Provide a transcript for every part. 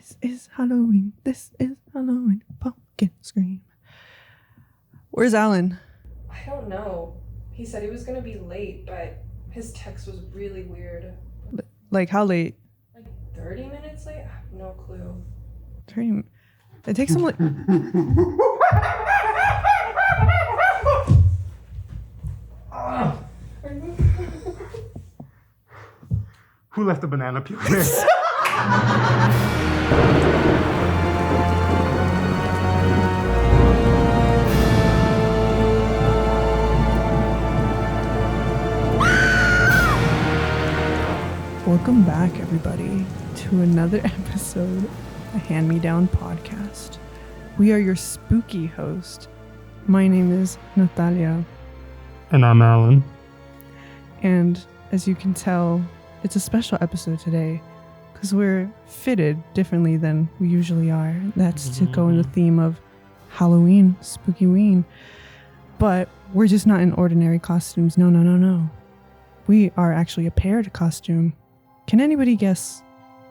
This is Halloween. This is Halloween. Pumpkin scream. Where's Alan? I don't know. He said he was going to be late, but his text was really weird. Like how late? Like 30 minutes late? I have no clue. 30. It takes him like... Who left the banana peel there? Welcome back, everybody, to another episode of the Hand Me Down podcast. We are your spooky host. My name is Natalia. And I'm Alan. And as you can tell, it's a special episode today because we're fitted differently than we usually are. That's to go in the theme of Halloween, Spookyween. But we're just not in ordinary costumes. No. We are actually a paired costume. Can anybody guess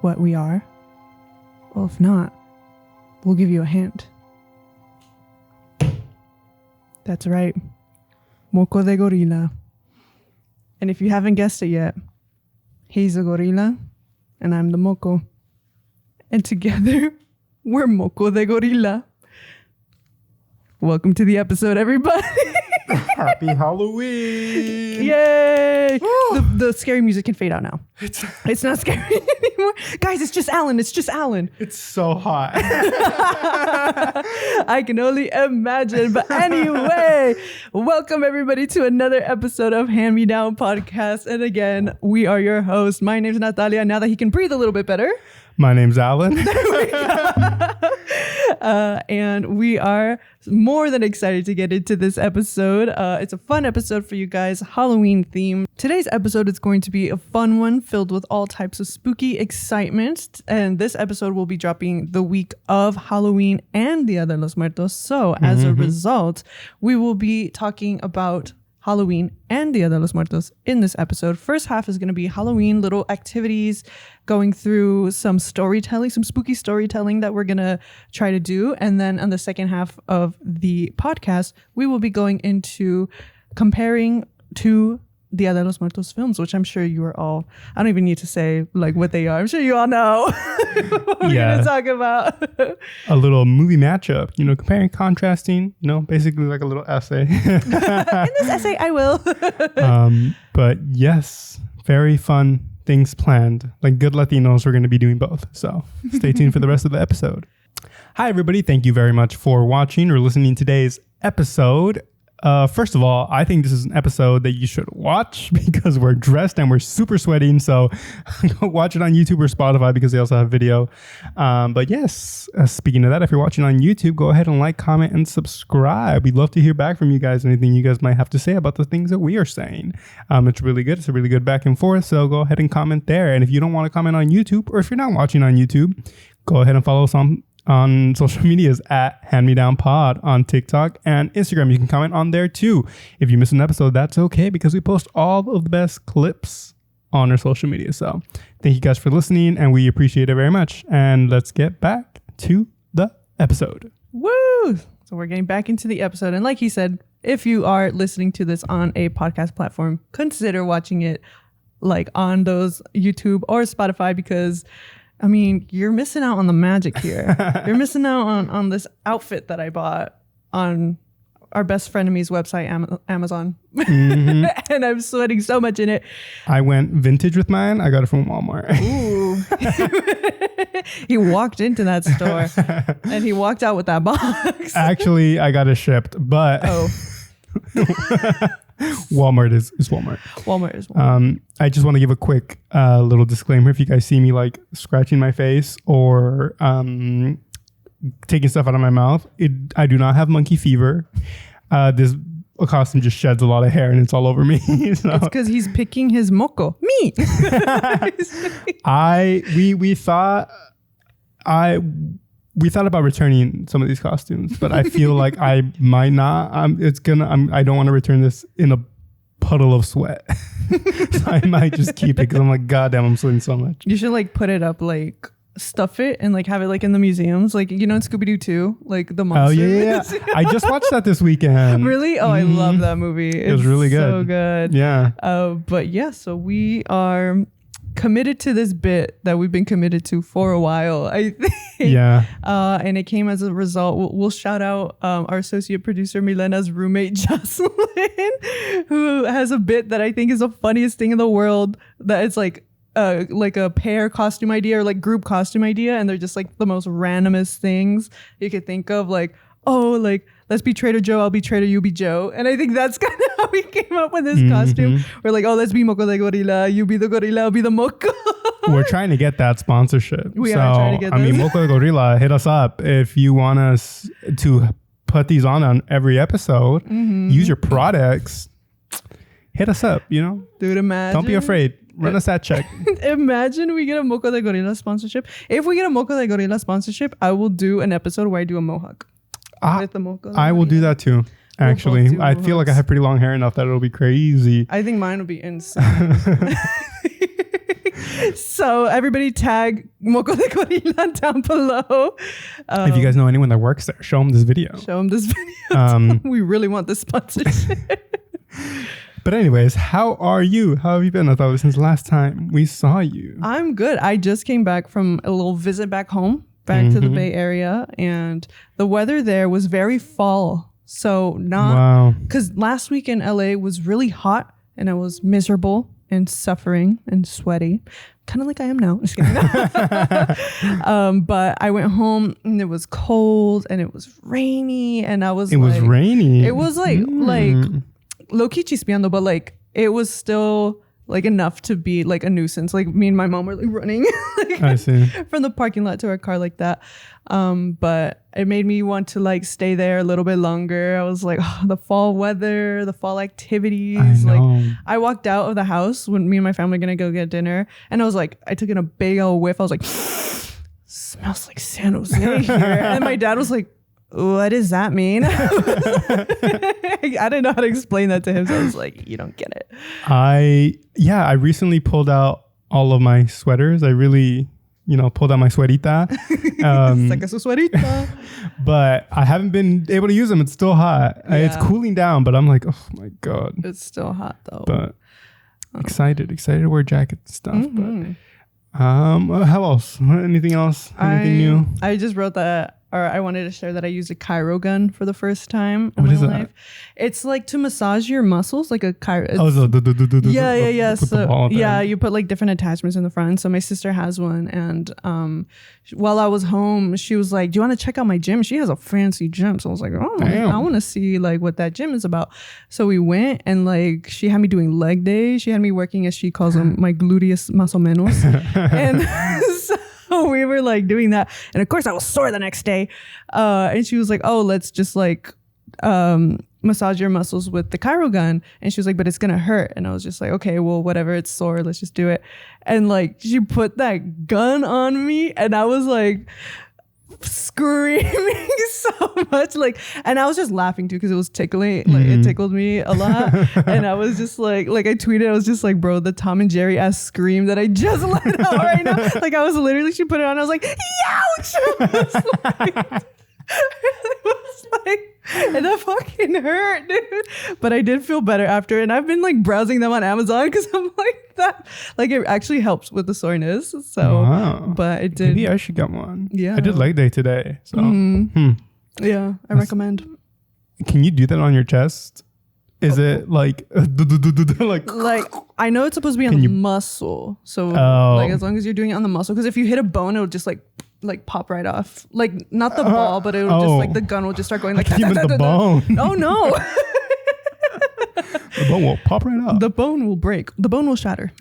what we are? Well, if not, we'll give you a hint. That's right. Moco de gorila. And if you haven't guessed it yet, he's a gorilla and I'm the moco. And together, we're Moco de gorila. Welcome to the episode, everybody. Happy Halloween! Yay! The scary music can fade out now. It's not scary anymore. Guys, it's just Alan. It's so hot. I can only imagine. But anyway, welcome everybody to another episode of Hand Me Down Podcast. And again, we are your hosts. My name's Natalia. Now that he can breathe a little bit better. My name's Alan. And we are more than excited to get into this episode. It's a fun episode for you guys, Halloween theme. Today's episode is going to be a fun one filled with all types of spooky excitement. And this episode will be dropping the week of Halloween and Dia de los Muertos. So as a result, we will be talking about Halloween and Dia de los Muertos in this episode. First half is going to be Halloween, little activities, going through some storytelling, some spooky storytelling that we're going to try to do. And then on the second half of the podcast, we will be going into comparing to Dia de los Muertos films, which I'm sure you are all, I don't even need to say like what they are. I'm sure you all know what we're going to talk about. A little movie matchup, comparing, contrasting, basically like a little essay. In this essay, I will. But yes, very fun things planned. Like good Latinos, we're going to be doing both. So stay tuned for the rest of the episode. Hi, everybody. Thank you very much for watching or listening to today's episode. First of all, I think this is an episode that you should watch because we're dressed and we're super sweating. So go watch it on YouTube or Spotify because they also have video. But yes, speaking of that, if you're watching on YouTube, go ahead and like, comment, and subscribe. We'd love to hear back from you guys. Anything you guys might have to say about the things that we are saying. It's really good. It's a really good back and forth. So go ahead and comment there. And if you don't want to comment on YouTube, or if you're not watching on YouTube, go ahead and follow us on social medias at Hand Me Down Pod on TikTok and Instagram. You can comment on there too. If you miss an episode, that's okay because we post all of the best clips on our social media. So thank you guys for listening and we appreciate it very much. And let's get back to the episode. Woo! So we're getting back into the episode. And like he said, if you are listening to this on a podcast platform, consider watching it like on those YouTube or Spotify because you're missing out on the magic here. You're missing out on this outfit that I bought on our best frenemy's website, Amazon. Mm-hmm. And I'm sweating so much in it. I went vintage with mine. I got it from Walmart. Ooh. He walked into that store and he walked out with that box. Actually, I got it shipped, but... Oh. Walmart is Walmart. Walmart is Walmart. I just want to give a quick little disclaimer. If you guys see me like scratching my face or taking stuff out of my mouth, I do not have monkey fever. This costume just sheds a lot of hair and it's all over me. So. It's because he's picking his moco. Me. We thought about returning some of these costumes, but I feel like I might not. I don't want to return this in a puddle of sweat. So I might just keep it because I'm like, God damn, I'm sweating so much. You should like put it up like stuff it and like have it like in the museums, like in Scooby-Doo 2, like the Oh monster. yeah. I just watched that this weekend. Really? Oh, I love that movie. It was really good. So good. Yeah. But yeah, so we are committed to this bit that we've been committed to for a while, I think. Yeah. And it came as a result. We'll shout out our associate producer Milena's roommate Jocelyn, who has a bit that I think is the funniest thing in the world. That it's like a pair costume idea or like group costume idea, and they're just like the most randomest things you could think of. Like, oh, like let's be Trader Joe, I'll be Trader, you be Joe. And I think that's kind of how we came up with this costume. We're like, oh, let's be Moco de Gorilla, you be the gorilla, I'll be the Moco. We're trying to get that sponsorship. We are trying to get I mean, this. Moco de Gorilla, hit us up if you want us to put these on every episode. Use your products. Hit us up, Dude, imagine. Don't be afraid. Run us that check. Imagine we get a Moco de Gorilla sponsorship. If we get a Moco de Gorilla sponsorship, I will do an episode where I do a mohawk. With the Moco de I will do Gorilla. that too. Actually, do I feel like I have pretty long hair enough that it'll be crazy. I think mine will be insane. So everybody tag Moco de Gorilla down below. If you guys know anyone that works there, show them this video. Show them this video. We really want this sponsorship. But anyways, how are you? How have you been? I thought it was since last time we saw you. I'm good. I just came back from a little visit back home, back to the Bay Area, and the weather there was very fall. So Wow. because last week in LA was really hot and I was miserable and suffering and sweaty, kind of like I am now. Just kidding. But I went home and it was cold and it was rainy and I was It was rainy. It was like low-key chispeando, but like it was still like enough to be like a nuisance. Like me and my mom were like running I see. from the parking lot to our car like that. But it made me want to like stay there a little bit longer. I was like, oh, the fall weather, the fall activities. I know. Like I walked out of the house when me and my family were gonna go get dinner, and I was like, I took in a big old whiff. I was like, smells like San Jose here. And my dad was like, what does that mean? I didn't know how to explain that to him, so I was like, you don't get it. I recently pulled out all of my sweaters. I really, pulled out my sweatita. Saca su suerita. But I haven't been able to use them. It's still hot. It's cooling down, but I'm like, oh my God. It's still hot though. But excited to wear jackets and stuff. But how else? Anything else? Anything new? I just wrote that, or I wanted to share that I used a Cairo gun for the first time in What my is that? life. It's like to massage your muscles, like a Cairo. Yeah. So you put like different attachments in the front. So my sister has one, and while I was home, she was like, "Do you want to check out my gym?" She has a fancy gym, so I was like, "Oh, Damn. I want to see like what that gym is about." So we went, and like she had me doing leg day. She had me working, as she calls them, my gluteus más o menos, and. So we were like doing that, and of course I was sore the next day, and she was like, oh, let's just like massage your muscles with the Cairo gun. And she was like, but it's gonna hurt. And I was just like, okay, well, whatever, it's sore, let's just do it. And like she put that gun on me, and I was like screaming so much, like, and I was just laughing too because it was tickling, like it tickled me a lot. And I was just like I tweeted, I was just like, bro, the Tom and Jerry ass scream that I just let out right now, like I was literally, she put it on, I was like, ouch. It was like, and that fucking hurt, dude. But I did feel better after, and I've been like browsing them on Amazon because I'm like that, like it actually helps with the soreness. So, Wow. but it did. Maybe I should get one. Yeah. I did leg day today. So, Yeah, I recommend. Can you do that on your chest? Is it like Like I know it's supposed to be on the muscle, so like as long as you're doing it on the muscle, because if you hit a bone, it'll just like pop right off. Like not the ball, but it'll just like the gun will just start going like. I thought you meant the bone. Oh no. The bone will pop right off. The bone will break. The bone will shatter.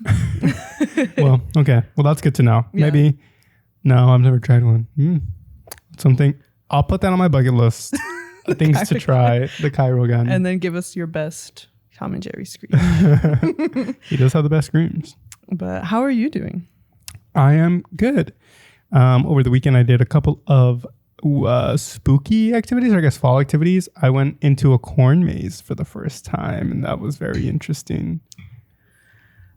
Well, okay. Well, that's good to know. Yeah. Maybe. No, I've never tried one. Something. I'll put that on my bucket list. Things to try. The Cairo gun. And then give us your best Tom and Jerry scream. He does have the best screams. But how are you doing? I am good. Over the weekend, I did a couple of spooky activities, or I guess fall activities. I went into a corn maze for the first time, and that was very interesting.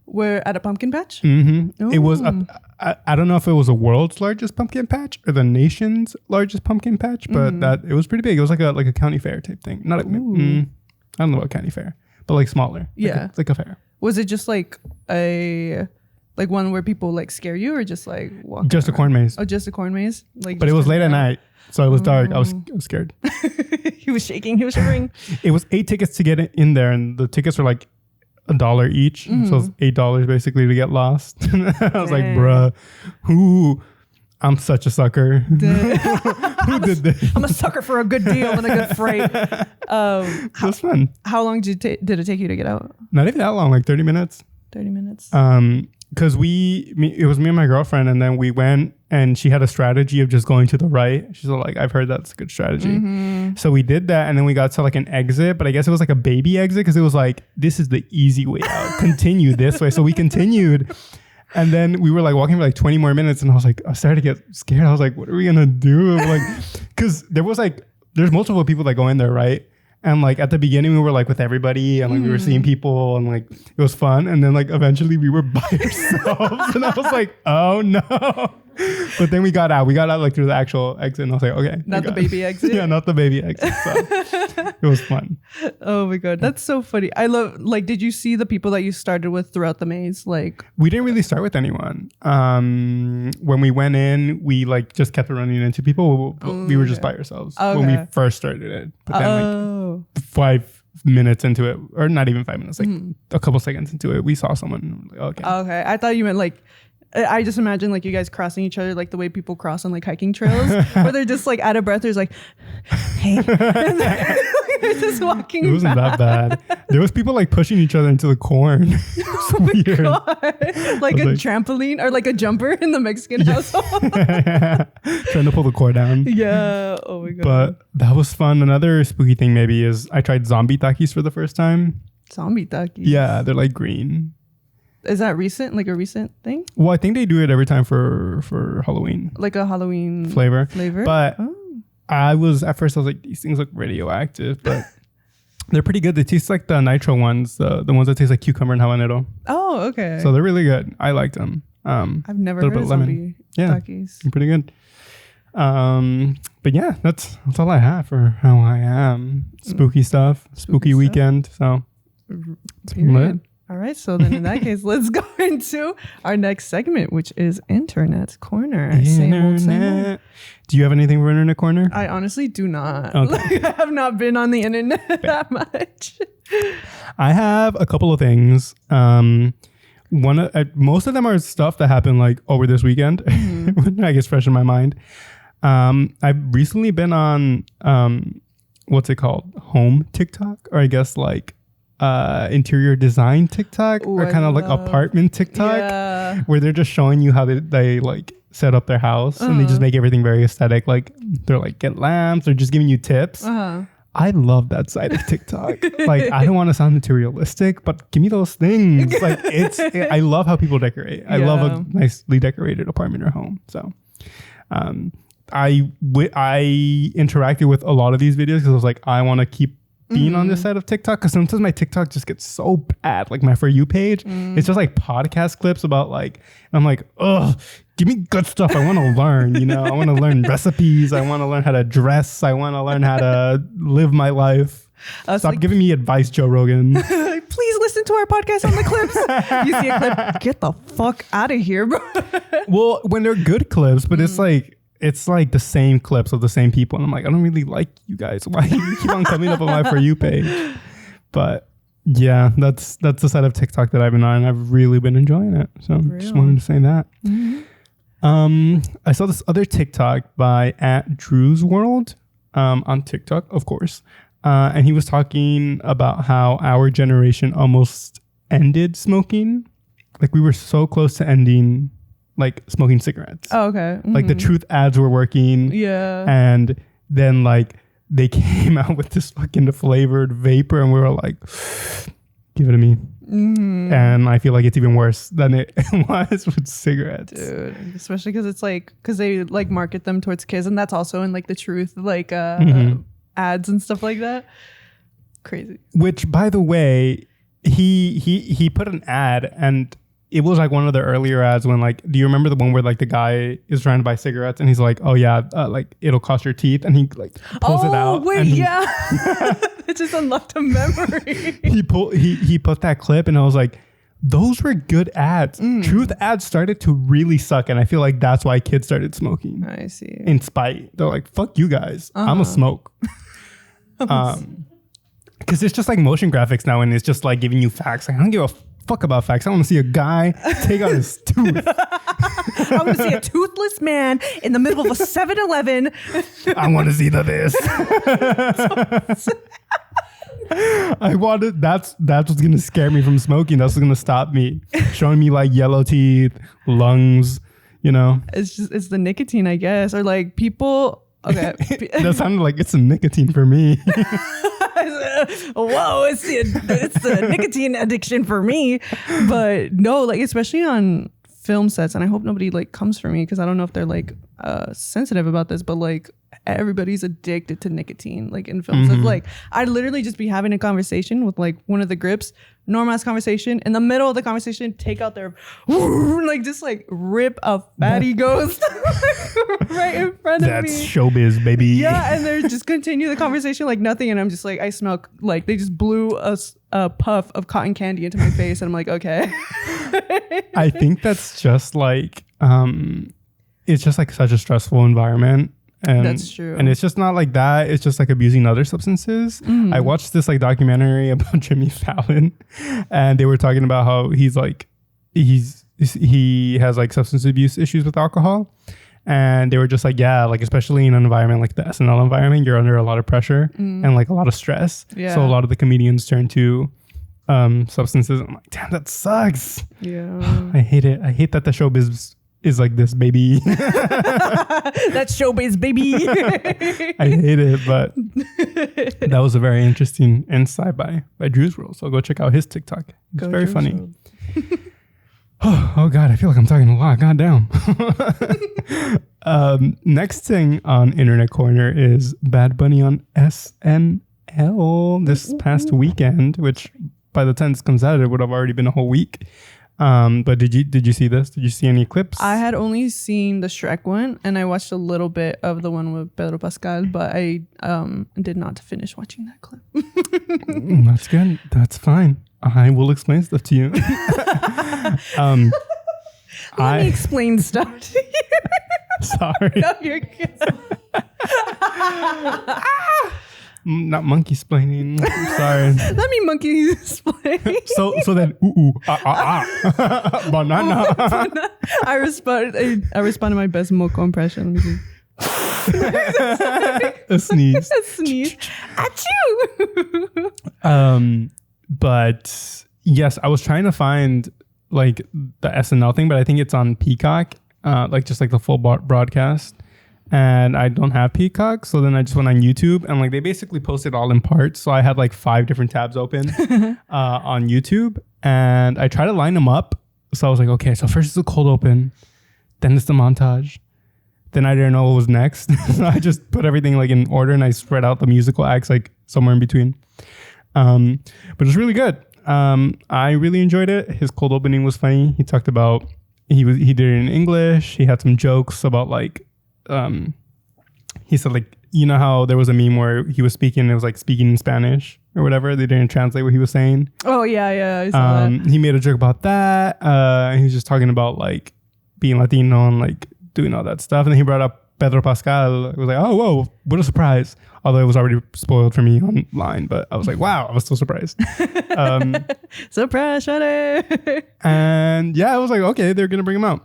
Where at a pumpkin patch? Mm-hmm. It was, Ooh. I don't know if it was the world's largest pumpkin patch or the nation's largest pumpkin patch, but that it was pretty big. It was like a county fair type thing. Not like, I don't know about county fair, but like smaller. Yeah. Like a fair. Was it just like like one where people like scare you or just like walk Just around? a corn maze. Oh, just a corn maze? Like, But it was late at night, so it was dark. I was scared. He was shaking. He was shivering. It was 8 tickets to get in there, and the tickets were like $1 each. So it was $8 basically to get lost. I was like, bruh, I'm such a sucker. Who did this? I'm a sucker for a good deal and a good freight. It was fun. How long did it take you to get out? Not even that long, like 30 minutes. 30 minutes. Because it was me and my girlfriend, and then we went, and she had a strategy of just going to the right. She's like, I've heard that's a good strategy. So we did that, and then we got to like an exit, but I guess it was like a baby exit because it was like, this is the easy way out. Continue this way. So we continued, and then we were like walking for like 20 more minutes, and I was like, I started to get scared. I was like, what are we gonna do? Like, because there's multiple people that go in there, right? And like at the beginning we were like with everybody, and like we were seeing people, and like it was fun. And then like eventually we were by ourselves, and I was like, oh no. But then we got out like through the actual exit, and I was like, okay. Not the baby exit? Yeah, not the baby exit. So it was fun. Oh my God. That's so funny. I love, like, did you see the people that you started with throughout the maze? Like, we didn't really start with anyone. When we went in, we like just kept running into people. We were just by ourselves when we first started it. But then like 5 minutes into it, or not even 5 minutes, like a couple seconds into it, we saw someone. Like, okay. Okay. I thought you meant like, I just imagine like you guys crossing each other like the way people cross on like hiking trails where they're just like out of breath. There's like, hey. And they're just walking It wasn't that bad. There was people like pushing each other into the corn. Oh my God. Like a trampoline or like a jumper in the Mexican household. Trying to pull the cord down. Yeah. Oh my God. But that was fun. Another spooky thing maybe is I tried zombie takis for the first time. Zombie takis. Yeah, they're like green. Is that recent? Like a recent thing? Well, I think they do it every time for Halloween. Like a Halloween flavor. at But first I was like, these things look radioactive, but they're pretty good. They taste like the nitro ones, the ones that taste like cucumber and habanero. Oh, okay. So they're really good. I liked them. I've never heard of zombie takis. They're pretty good. But yeah, that's all I have for how I am. Spooky stuff. Spooky weekend. So it's lit. All right, so then in that case, let's go into our next segment, which is Internet Corner. Same old. Do you have anything for Internet Corner? I honestly do not. Okay. Like, I have not been on the internet that much. I have a couple of things. Most of them are stuff that happened like over this weekend. I guess fresh in my mind. I've recently been on what's it called? Home TikTok, or I guess like interior design TikTok. Ooh, or kind of like apartment TikTok, where they're just showing you how they like set up their house, and they just make everything very aesthetic. Like they're like, get lamps, they're just giving you tips. I love that side of TikTok. Like, I don't want to sound materialistic, but give me those things. Like, I love how people decorate. I love a nicely decorated apartment or home. So I interacted with a lot of these videos because I was like, I want to keep being on this side of TikTok, because sometimes my TikTok just gets so bad. Like my For You page, it's just like podcast clips about like, and I'm like, ugh, give me good stuff. I want to learn, I want to learn recipes. I want to learn how to dress. I want to learn how to live my life. Stop giving me advice, Joe Rogan. Please listen to our podcast on the clips. You see a clip, get the fuck out of here, bro. Well, when they're good clips, but it's like the same clips of the same people. And I'm like, I don't really like you guys. Why do you keep on coming up on my For You page? But yeah, that's the side of TikTok that I've been on. And I've really been enjoying it. So just wanted to say that. I saw this other TikTok by @DrewsWorld on TikTok, of course. And he was talking about how our generation almost ended smoking. Like we were so close to ending like smoking cigarettes. Oh, okay. Like the Truth ads were working. Yeah. And then like they came out with this fucking flavored vapor, and we were like, give it to me. And I feel like it's even worse than it was with cigarettes. Dude, especially because it's like, because they like market them towards kids, and that's also in like the Truth like ads and stuff like that. Crazy. Which, by the way, he put an ad, and it was like one of the earlier ads when like, do you remember the one where like the guy is trying to buy cigarettes and he's like, oh yeah, like it'll cost your teeth, and he like pulls it out. Oh wait, yeah. It just unlocked a memory. he put that clip, and I was like, those were good ads. Truth ads started to really suck, and I feel like that's why kids started smoking. I see. In spite, they're like, fuck you guys, I'm a smoke. Because it's just like motion graphics now, and it's just like giving you facts. Like, I don't give a fuck about facts. I want to see a guy take out his tooth. I want to see a toothless man in the middle of a 7-Eleven. I want to see this. That's what's gonna scare me from smoking. That's what's gonna stop me. Showing me like yellow teeth, lungs, you know. It's the nicotine, I guess, or like people. Okay, that sounded like it's some nicotine for me. Whoa, it's the nicotine addiction for me. But no, like especially on film sets, and I hope nobody like comes for me because I don't know if they're like sensitive about this, but like everybody's addicted to nicotine like in films. It's like I'd literally just be having a conversation with like one of the grips, normal ass conversation, in the middle of the conversation take out their like just like rip a fatty ghost right in front of me. That's showbiz, baby. Yeah, and they just continue the conversation like nothing, and I'm just like, I smell like they just blew a puff of cotton candy into my face, and I'm like, okay. I think that's just like it's just like such a stressful environment. And, that's true. And it's just not like that. It's just like abusing other substances. I watched this like documentary about Jimmy Fallon, and they were talking about how he has like substance abuse issues with alcohol. And they were just like, yeah, like especially in an environment like the SNL environment, you're under a lot of pressure and like a lot of stress. Yeah. So a lot of the comedians turn to substances. I'm like, damn, that sucks. Yeah. I hate it. I hate that the showbiz is like this, baby. That's showbiz, baby. I hate it, but that was a very interesting insight by Drew's World. So go check out his TikTok. It's very funny. Oh God, I feel like I'm talking a lot. God damn. Next thing on Internet Corner is Bad Bunny on SNL this past weekend, which by the time this comes out, it would have already been a whole week. But did you see this? Did you see any clips? I had only seen the Shrek one, and I watched a little bit of the one with Pedro Pascal, but I did not finish watching that clip. That's good. That's fine. I will explain stuff to you. Let me explain stuff to you. Sorry. No, you're good. Not monkey splaining. Sorry. Let me monkey explain. So then banana. I responded my best Moco impression. A sneeze. A sneeze. Achoo. But yes, I was trying to find like the SNL thing, but I think it's on Peacock, like just like the full broadcast. And I don't have Peacock, so then I just went on YouTube, and like they basically posted all in parts. So I had like 5 different tabs open on YouTube, and I tried to line them up. So I was like, okay, so first it's the cold open, then it's the montage, then I didn't know what was next. So I just put everything like in order, and I spread out the musical acts like somewhere in between. But it's really good. I really enjoyed it. His cold opening was funny. He talked about he did it in English. He had some jokes about like. He said like, you know how there was a meme where he was speaking, it was like speaking in Spanish or whatever, they didn't translate what he was saying. Oh yeah, I saw that. He made a joke about that. He was just talking about like being Latino and like doing all that stuff, and then he brought up Pedro Pascal. I was like, oh whoa, what a surprise, although it was already spoiled for me online, but I was like, wow, I was so surprised. Surprise, Shade. And yeah, I was like, okay, they're gonna bring him out.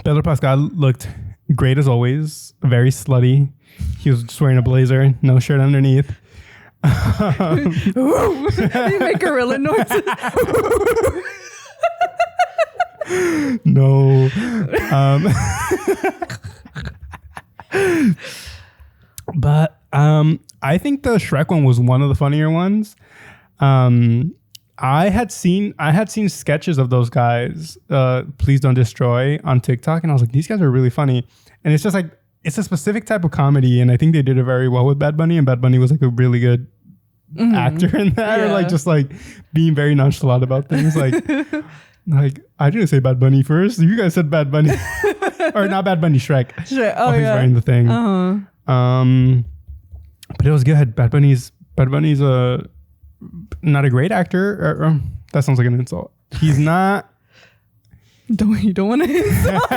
Pedro Pascal looked great as always, very slutty. He was just wearing a blazer, no shirt underneath. You make gorilla noises. No. But I think the Shrek one was one of the funnier ones. I had seen sketches of those guys, Please Don't Destroy, on TikTok, and I was like, these guys are really funny. And it's just like, it's a specific type of comedy, and I think they did it very well with Bad Bunny, and Bad Bunny was like a really good actor in that, or Yeah. like just like being very nonchalant about things. Like I didn't say Bad Bunny first. You guys said Bad Bunny, or not Bad Bunny, Shrek. Sure. Oh, he's yeah. wearing the thing. But it was good. Bad Bunny's not a great actor. That sounds like an insult. He's not. You don't want to insult.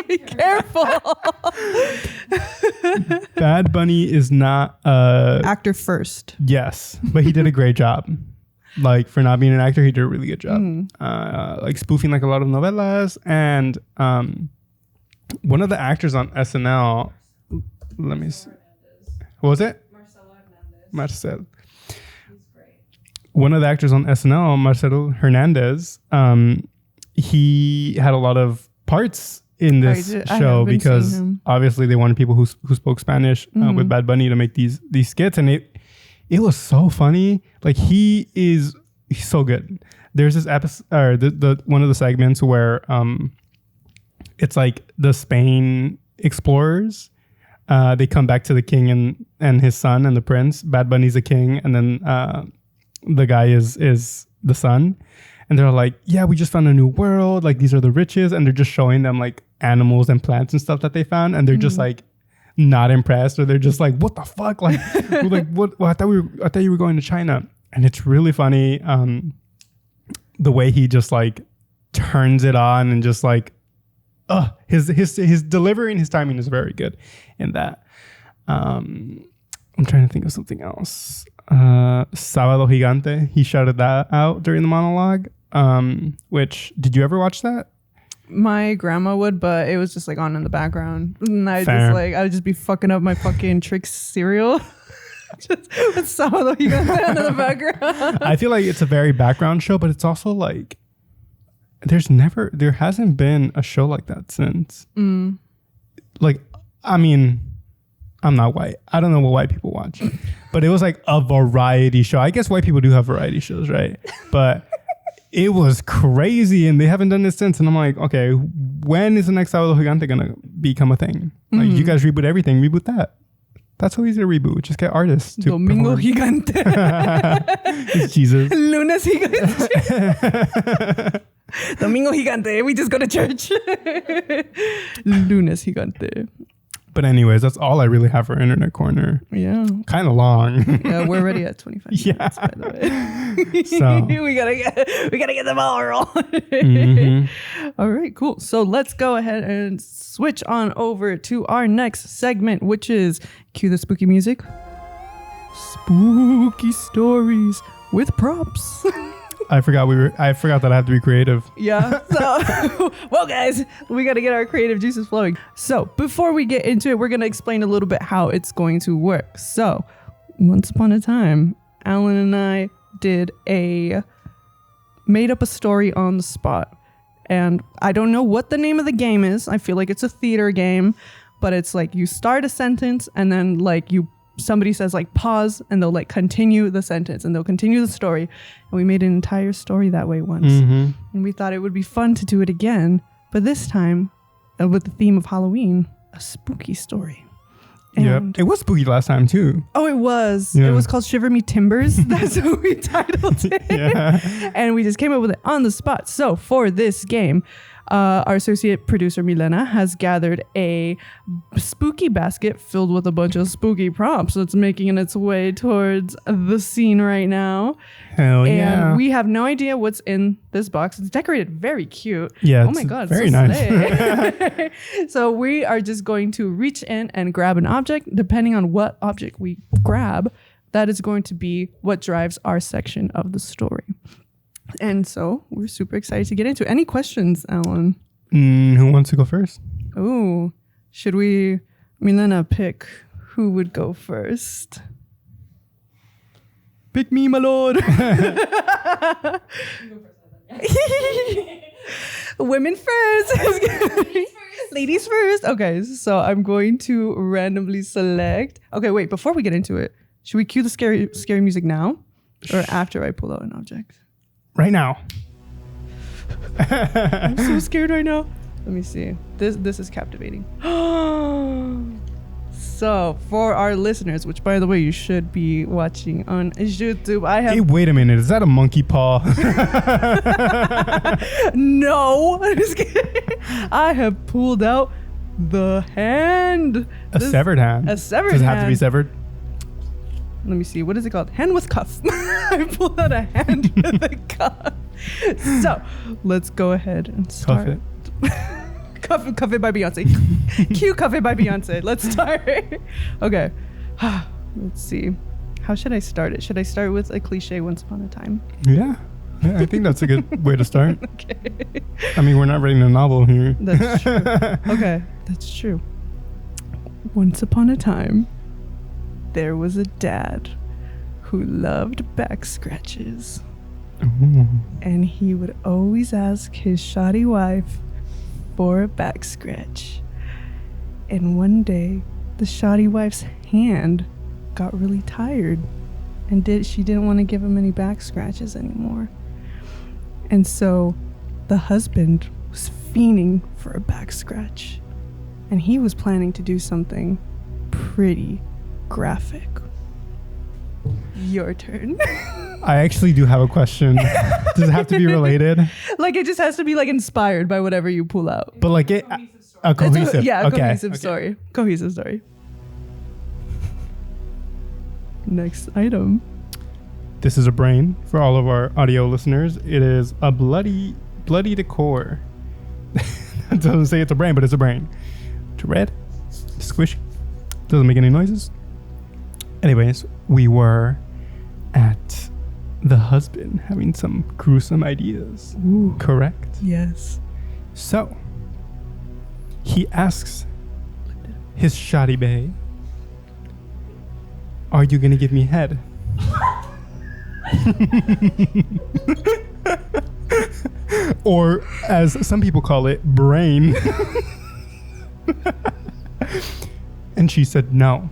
Be careful. Bad Bunny is not Actor first. yes, but he did a great job. Like for not being an actor, he did a really good job. Like spoofing like a lot of novelas, and one of the actors on SNL. Let me see. What was it? Marcel. He's great. One of the actors on SNL, Marcelo Hernandez, he had a lot of parts in this I show have been because seeing him. obviously they wanted people who spoke Spanish with Bad Bunny to make these skits, and it was so funny. Like he's so good. There's this episode, or the one of the segments where it's like the Spain explorers. They come back to the king and his son and the prince. Bad Bunny's the king, and then the guy is the son. And they're like, yeah, we just found a new world. Like these are the riches, and they're just showing them like animals and plants and stuff that they found, and they're just like not impressed, or they're just like, what the fuck? Like, we're like what? Well, I thought you were going to China, and it's really funny the way he just like turns it on and just like. His delivery and his timing is very good in that. I'm trying to think of something else. Sábado Gigante, he shouted that out during the monologue. Which, did you ever watch that? My grandma would, but it was just like on in the background. And I would just be fucking up my fucking Trix cereal. Just with Sábado Gigante in the background. I feel like it's a very background show, but it's also like, there hasn't been a show like that since. Like, I mean, I'm not white. I don't know what white people watch, but it was like a variety show. I guess white people do have variety shows, right? But it was crazy, and they haven't done this since. And I'm like, okay, when is the next Sábado Gigante gonna become a thing? Like, you guys reboot everything, reboot that. That's so easy to reboot. Just get artists to Domingo perform. Gigante. It's Jesus. Lunes Gigante. Domingo Gigante. We just go to church. Lunes Gigante. But anyways, that's all I really have for Internet Corner. Yeah. Kind of long. Yeah, we're already at 25 Yeah. minutes, by the way. So. we gotta get the ball rolling. All right, cool. So let's go ahead and switch on over to our next segment, which is cue the spooky music. Spooky stories with props. I forgot that I had to be creative. Yeah. So, well, guys, we got to get our creative juices flowing. So, before we get into it, we're going to explain a little bit how it's going to work. So, once upon a time, Alan and I made up a story on the spot. And I don't know what the name of the game is. I feel like it's a theater game, but it's like you start a sentence and then like somebody says like pause, and they'll like continue the sentence, and they'll continue the story. And we made an entire story that way once. And we thought it would be fun to do it again, but this time with the theme of Halloween, a spooky story. Yep. It was spooky last time too. Oh, it was. Yeah. It was called Shiver Me Timbers. That's what we titled it. Yeah. And we just came up with it on the spot. So for this game, our associate producer Milena has gathered a spooky basket filled with a bunch of spooky props that's making its way towards the scene right now. Hell yeah. And we have no idea what's in this box. It's decorated very cute. Yeah. Oh my God. Very so nice. slay. So we are just going to reach in and grab an object. Depending on what object we grab, that is going to be what drives our section of the story. And so we're super excited to get into it. Any questions, Alan? Who wants to go first? Oh, should we, Milena, pick who would go first? Pick me, my lord. Women first. Ladies first. Okay, so I'm going to randomly select. Okay, wait, before we get into it, should we cue the scary music now or after I pull out an object? Right now. I'm so scared right now. Let me see. This is captivating. So, for our listeners, which by the way, you should be watching on YouTube, I have. Hey, wait a minute. Is that a monkey paw? No, I'm just kidding. I have pulled out the hand. A severed hand. A severed Does it hand. have to be severed? Let me see. What is it called? Hand with cuff. I pulled out a hand with a cuff. So, let's go ahead and start. Cuff it. Cuff It by Beyonce. Cue Cuff It by Beyonce. Let's start. Okay. Let's see. How should I start it? Should I start with a cliche Once Upon a Time? Yeah. I think that's a good way to start. Okay. I mean, we're not writing a novel here. That's true. Okay. That's true. Once upon a time, there was a dad who loved back scratches. Ooh. And he would always ask his shoddy wife for a back scratch. And one day, the shoddy wife's hand got really tired and she didn't want to give him any back scratches anymore. And so the husband was fiending for a back scratch. And he was planning to do something pretty graphic. Your turn. I actually do have a question. Does it have to be related? Like, it just has to be like inspired by whatever you pull out. But like a cohesive. Yeah, a okay. cohesive Okay. story. Cohesive story. Next item. This is a brain for all of our audio listeners. It is a bloody decor. It doesn't say it's a brain, but it's a brain. It's red, squishy, doesn't make any noises. Anyways, we were at the husband having some gruesome ideas. Ooh. Correct? Yes. So, he asks his shoddy bae, "Are you gonna give me head?" Or, as some people call it, brain. And she said no.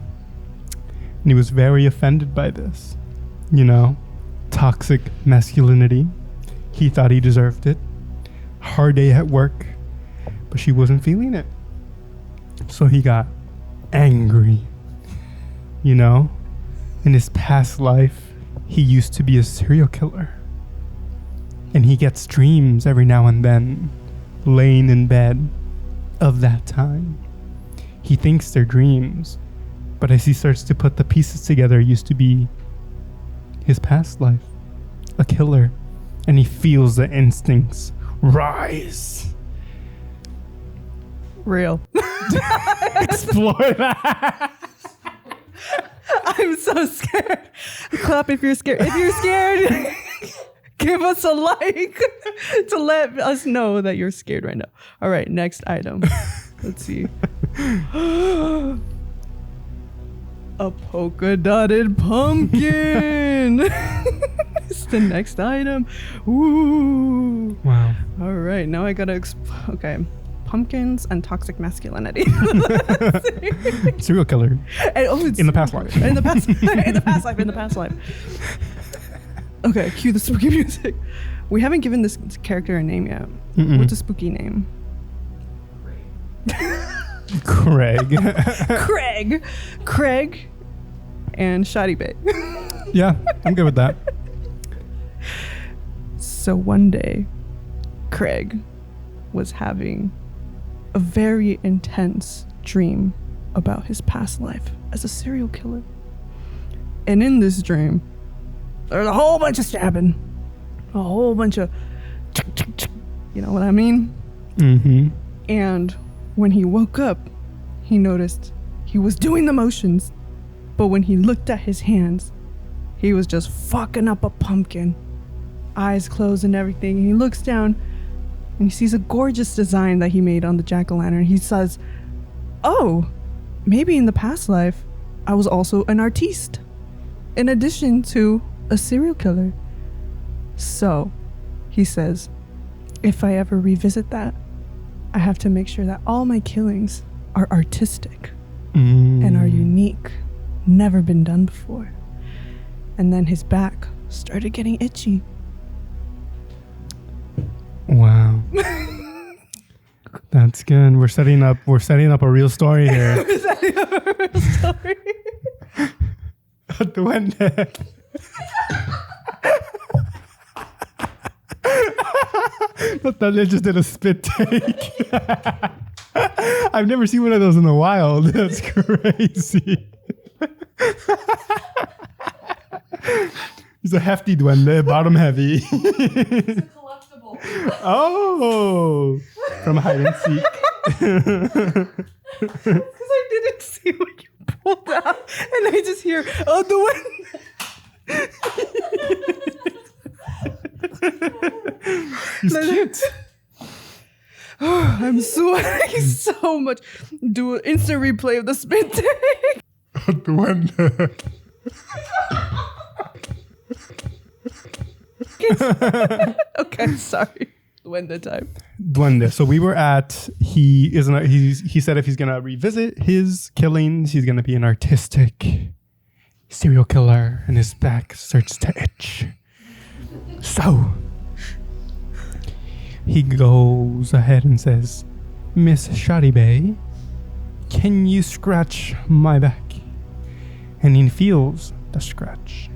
And he was very offended by this. You know, toxic masculinity. He thought he deserved it. Hard day at work, but she wasn't feeling it. So he got angry. You know, in his past life, he used to be a serial killer. And he gets dreams every now and then, laying in bed, of that time. He thinks they're dreams, but as he starts to put the pieces together, it used to be his past life, a killer, and he feels the instincts rise. Real. Explore that. I'm so scared. Clap if you're scared. If you're scared, give us a like to let us know that you're scared right now. All right, next item. Let's see. A polka dotted pumpkin. It's the next item. Ooh. Wow. All right, now I gotta. Okay. Pumpkins and toxic masculinity. Serial killer. It's In the past life. In the past in the past life. Okay, cue the spooky music. We haven't given this character a name yet. Mm-mm. What's a spooky name? Craig. Craig and Shoddy Bae. Yeah, I'm good with that. So one day, Craig was having a very intense dream about his past life as a serial killer. And in this dream, there's a whole bunch of stabbing, a whole bunch of, you know what I mean? Mm-hmm. And when he woke up, he noticed he was doing the motions, but when he looked at his hands, he was just fucking up a pumpkin, eyes closed and everything. And he looks down and he sees a gorgeous design that he made on the jack-o'-lantern. He says, "Oh, maybe in the past life, I was also an artiste, in addition to a serial killer." So, he says, if I ever revisit that, I have to make sure that all my killings are artistic and are unique, never been done before. And then his back started getting itchy. Wow. That's good. We're setting up a real story here. Is that a real story? Duende. Natalia just did a spit take. I've never seen one of those in the wild. That's crazy. He's a hefty duende, bottom heavy. It's a collectible. Oh, from hide and seek. Because I didn't see what you pulled out, and I just hear, oh, the wind. He's cute. I'm sweating so much. Do an instant replay of the spit take. Duende. Okay, sorry. Duende time. Duende. So we were at. He said if he's gonna revisit his killings, he's gonna be an artistic serial killer, and his back starts to itch. So he goes ahead and says, "Miss Sharibe, can you scratch my back?" And he feels the scratch.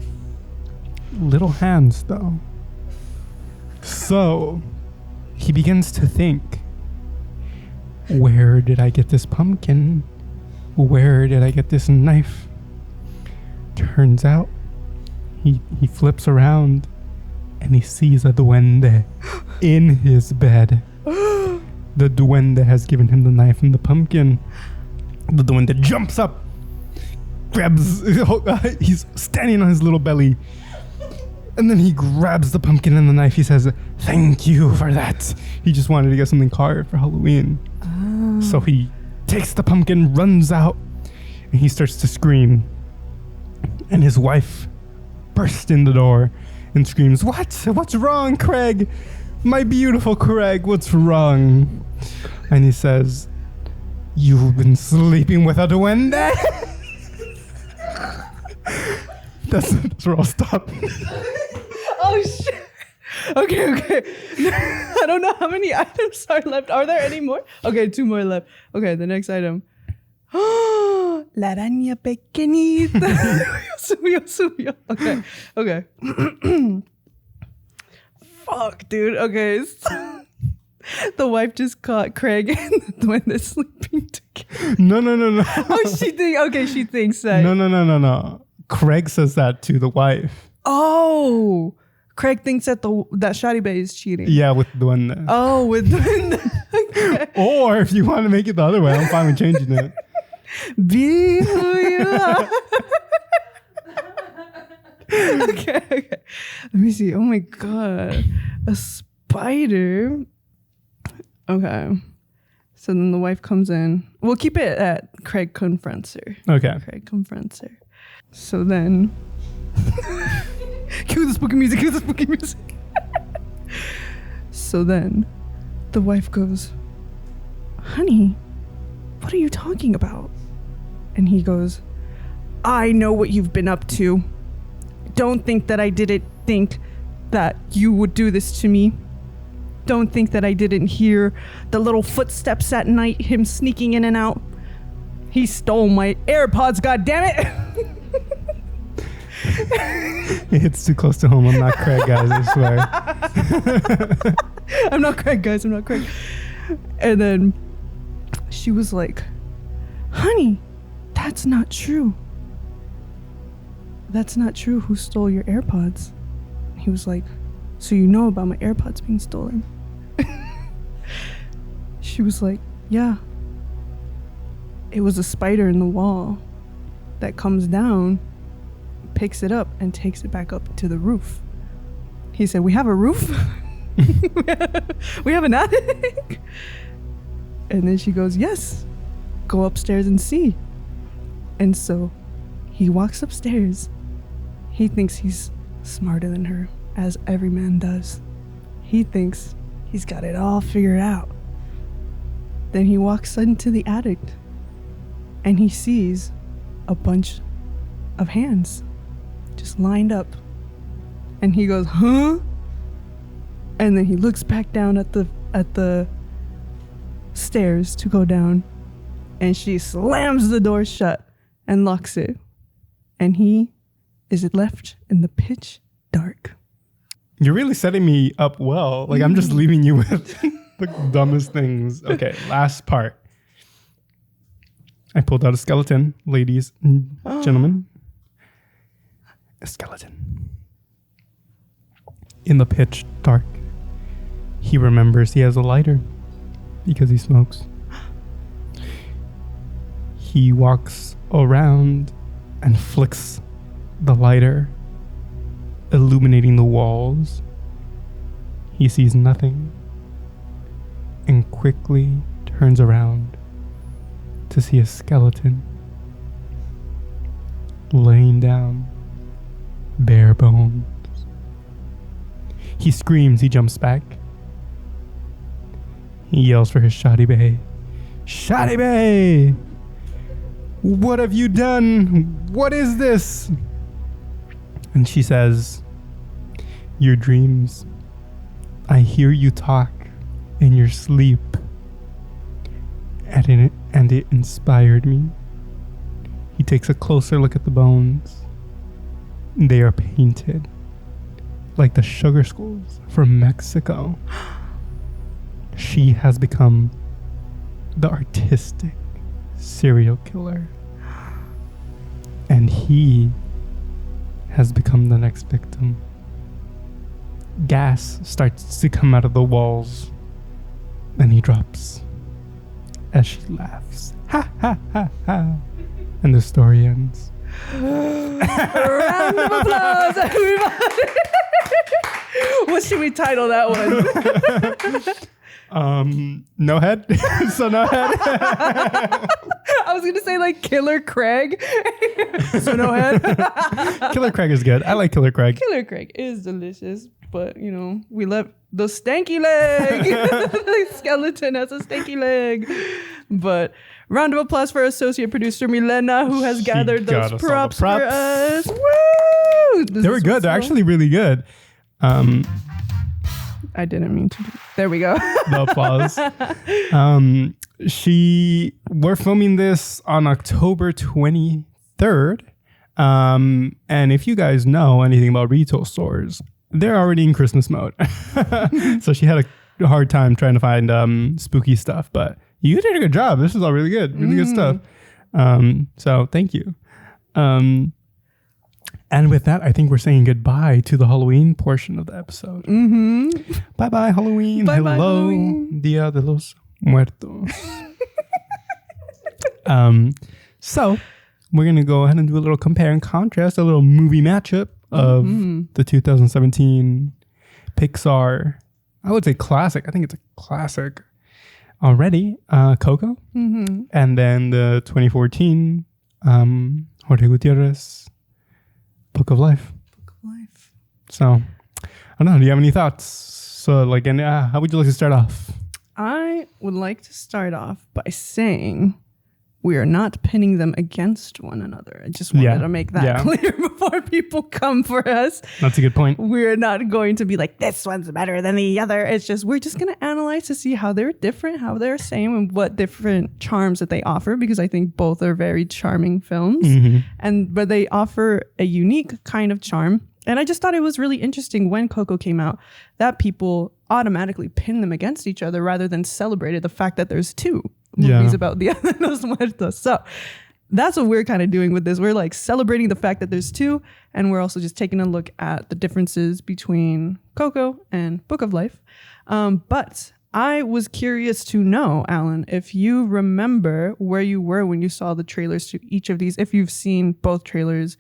Little hands, though. So he begins to think, where did I get this pumpkin? Where did I get this knife? Turns out he flips around and he sees a duende in his bed. The duende has given him the knife and the pumpkin. The duende jumps up, grabs, he's standing on his little belly, and then he grabs the pumpkin and the knife. He says, "Thank you for that." He just wanted to get something carved for Halloween. Oh. So he takes the pumpkin, runs out, and he starts to scream. And his wife bursts in the door and screams, What's wrong, Craig? My beautiful Craig, what's wrong?" And he says, "You've been sleeping with a duende?" That's where I'll stop. Oh, shit. Okay. I don't know how many items are left. Are there any more? Okay, 2 more left. Okay, the next item. La araña pequeñita. Subió. Okay. Fuck, dude. Okay. So the wife just caught Craig and the duende sleeping together. No. Oh, she thinks that. No. Craig says that to the wife. Oh, Craig thinks that that Sharibe is cheating. Yeah, with duende. Oh, with duende. Okay. Or if you want to make it the other way, I'm fine with changing it. Be who you are. Okay. Let me see. Oh my god, a spider. Okay. So then the wife comes in. We'll keep it at Craig confronts her. Okay. Craig confronts her. So then, cue the spooky music. So then, the wife goes, "Honey, what are you talking about?" And he goes, "I know what you've been up to. Don't think that I didn't think that you would do this to me. Don't think that I didn't hear the little footsteps at night, him sneaking in and out. He stole my AirPods, goddammit." It hits too close to home. I'm not Craig, guys, I swear. I'm not Craig, guys. I'm not Craig. And then she was like, "Honey, that's not true. That's not true. Who stole your AirPods?" He was like, "So you know about my AirPods being stolen?" She was like, "Yeah. It was a spider in the wall that comes down, picks it up, and takes it back up to the roof." He said, "We have a roof? We have an attic?" And then she goes, "Yes. Go upstairs and see." And so he walks upstairs. He thinks he's smarter than her, as every man does. He thinks he's got it all figured out. Then he walks into the attic and he sees a bunch of hands just lined up. And he goes, "Huh?" And then he looks back down at the stairs to go down, and she slams the door shut and locks it. And he is left in the pitch dark. You're really setting me up well. Like, I'm just leaving you with the dumbest things. Okay, last part. I pulled out a skeleton, ladies and gentlemen. A skeleton. In the pitch dark, he remembers he has a lighter because he smokes. He walks around and flicks the lighter, illuminating the walls. He sees nothing and quickly turns around to see a skeleton laying down, bare bones. He screams, he jumps back. He yells for his shoddy bae. Shoddy bae! What have you done? What is this? And she says, your dreams. I hear you talk in your sleep. And it inspired me. He takes a closer look at the bones. They are painted like the sugar skulls from Mexico. She has become the artistic serial killer. And he has become the next victim. Gas starts to come out of the walls, and he drops as she laughs. Ha ha ha ha. And the story ends. Round of applause, everybody. What should we title that one? No head. So no head. I was gonna say like Killer Craig. So no head. Killer Craig is good. I like Killer Craig. Killer Craig is delicious, but you know, we left the stanky leg. The skeleton has a stanky leg. But round of applause for associate producer Milena, who has gathered those props for us. Woo! They were good. They're actually really good. I didn't mean to. There we go. The applause. We're filming this on October 23rd. And if you guys know anything about retail stores, they're already in Christmas mode. So she had a hard time trying to find spooky stuff, but you did a good job. This is all really good. Really good stuff. So thank you. And with that, I think we're saying goodbye to the Halloween portion of the episode. Bye-bye, Halloween. Bye-bye, Hello, Halloween. Dia de los Muertos. So we're going to go ahead and do a little compare and contrast, a little movie matchup of the 2017 Pixar, I would say classic. I think it's a classic already, Coco. And then the 2014 Jorge Gutierrez Book of Life. So, I don't know. Do you have any thoughts? So, like, how would you like to start off? I would like to start off by saying we are not pinning them against one another. I just wanted to make that clear before people come for us. That's a good point. We're not going to be like, this one's better than the other. It's just, we're just going to analyze to see how they're different, how they're same, and what different charms that they offer, because I think both are very charming films. But they offer a unique kind of charm. And I just thought it was really interesting when Coco came out that people automatically pin them against each other rather than celebrated the fact that there's two movies about Dia de los Muertos. So that's what we're kind of doing with this. We're like celebrating the fact that there's two, and we're also just taking a look at the differences between Coco and Book of Life. But I was curious to know, Alan, if you remember where you were when you saw the trailers to each of these, if you've seen both trailers.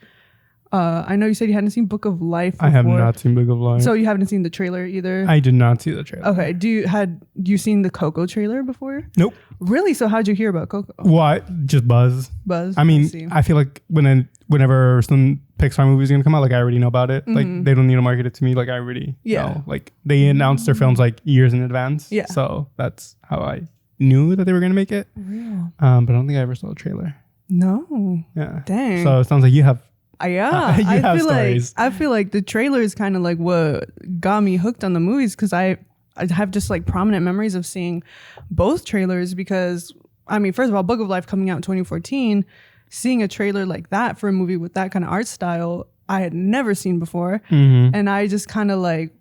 I know you said you hadn't seen Book of Life before. I have not seen Book of Life. So you haven't seen the trailer either? I did not see the trailer. Okay. Had you seen the Coco trailer before? Nope. Really? So how'd you hear about Coco? What? Just buzz. I mean, I feel like whenever some Pixar movie is going to come out, like I already know about it. Like they don't need to market it to me. Like I already know. Like they announced their films like years in advance. Yeah. So that's how I knew that they were going to make it. Real. But I don't think I ever saw the trailer. No. Yeah. Dang. So it sounds like you have. I feel like the trailer is kind of like what got me hooked on the movies, because I I have just like prominent memories of seeing both trailers because, I mean, first of all, Book of Life coming out in 2014, seeing a trailer like that for a movie with that kind of art style, I had never seen before. And I just kind of like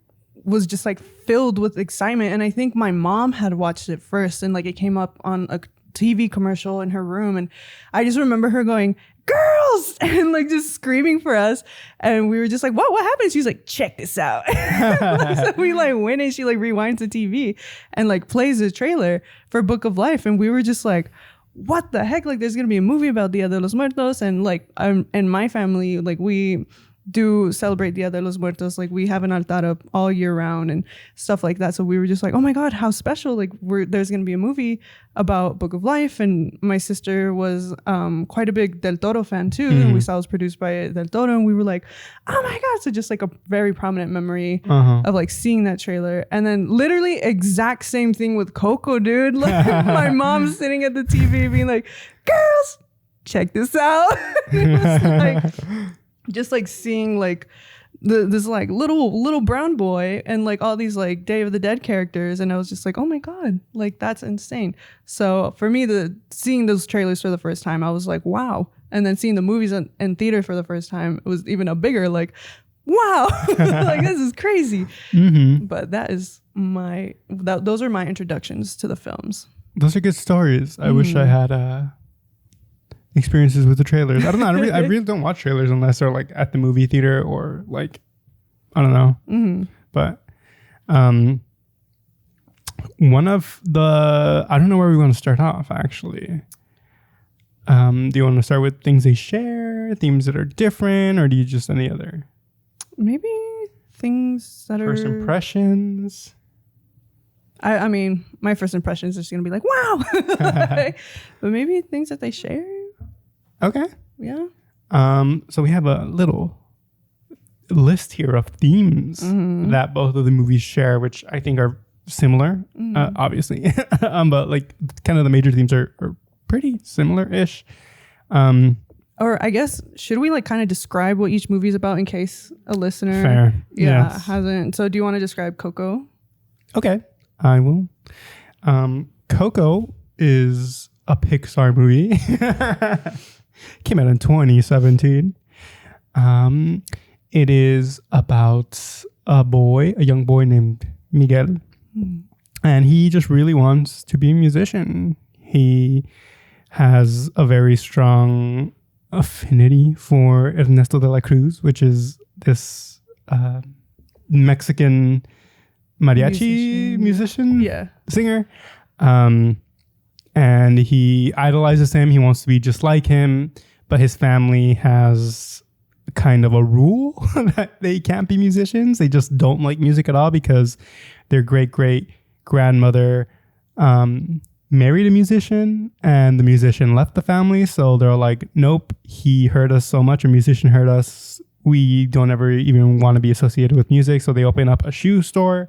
was just like filled with excitement. And I think my mom had watched it first and like it came up on a TV commercial in her room. And I just remember her going, girls, and like just screaming for us. And we were just like, what happened? She was like, check this out. So we like went and she like rewinds the TV and like plays the trailer for Book of Life. And we were just like, what the heck? Like there's going to be a movie about Dia de los Muertos. And like, and my family, like we do celebrate Dia de los Muertos. Like we have an altar up all year round and stuff like that. So we were just like, oh my God, how special. Like there's going to be a movie about Book of Life. And my sister was quite a big Del Toro fan too. And we saw it was produced by Del Toro and we were like, oh my God. So just like a very prominent memory of like seeing that trailer. And then literally exact same thing with Coco, dude. Like my mom sitting at the TV being like, girls, check this out. It was like, just like seeing like this like little brown boy and like all these like Day of the Dead characters, and I was just like, oh my God, like that's insane. So for me, seeing those trailers for the first time, I was like, wow. And then seeing the movies in theater for the first time, it was even a bigger like, wow, like this is crazy. But that is those are my introductions to the films. Those are good stories. I wish I had experiences with the trailers. I don't know. I really don't watch trailers unless they're like at the movie theater or like, I don't know. But one of the, I don't know where we want to start off actually. Do you want to start with things they share, themes that are different, or do you just any other? Maybe things that First impressions. I mean, my first impression is just going to be like, wow. But maybe things that they share. Okay. Yeah. So we have a little list here of themes that both of the movies share, which I think are similar, obviously. But like kind of the major themes are pretty similar-ish. Or I guess, should we like kind of describe what each movie is about in case a listener hasn't? So do you want to describe Coco? Okay, I will. Coco is a Pixar movie. Came out in 2017. It is about a young boy named Miguel. And he just really wants to be a musician. He has a very strong affinity for Ernesto de la Cruz, which is this Mexican mariachi musician singer. And he idolizes him. He wants to be just like him, but his family has kind of a rule that they can't be musicians. They just don't like music at all because their great-great-grandmother married a musician and the musician left the family. So they're like, nope, he hurt us so much. A musician hurt us. We don't ever even want to be associated with music. So they open up a shoe store.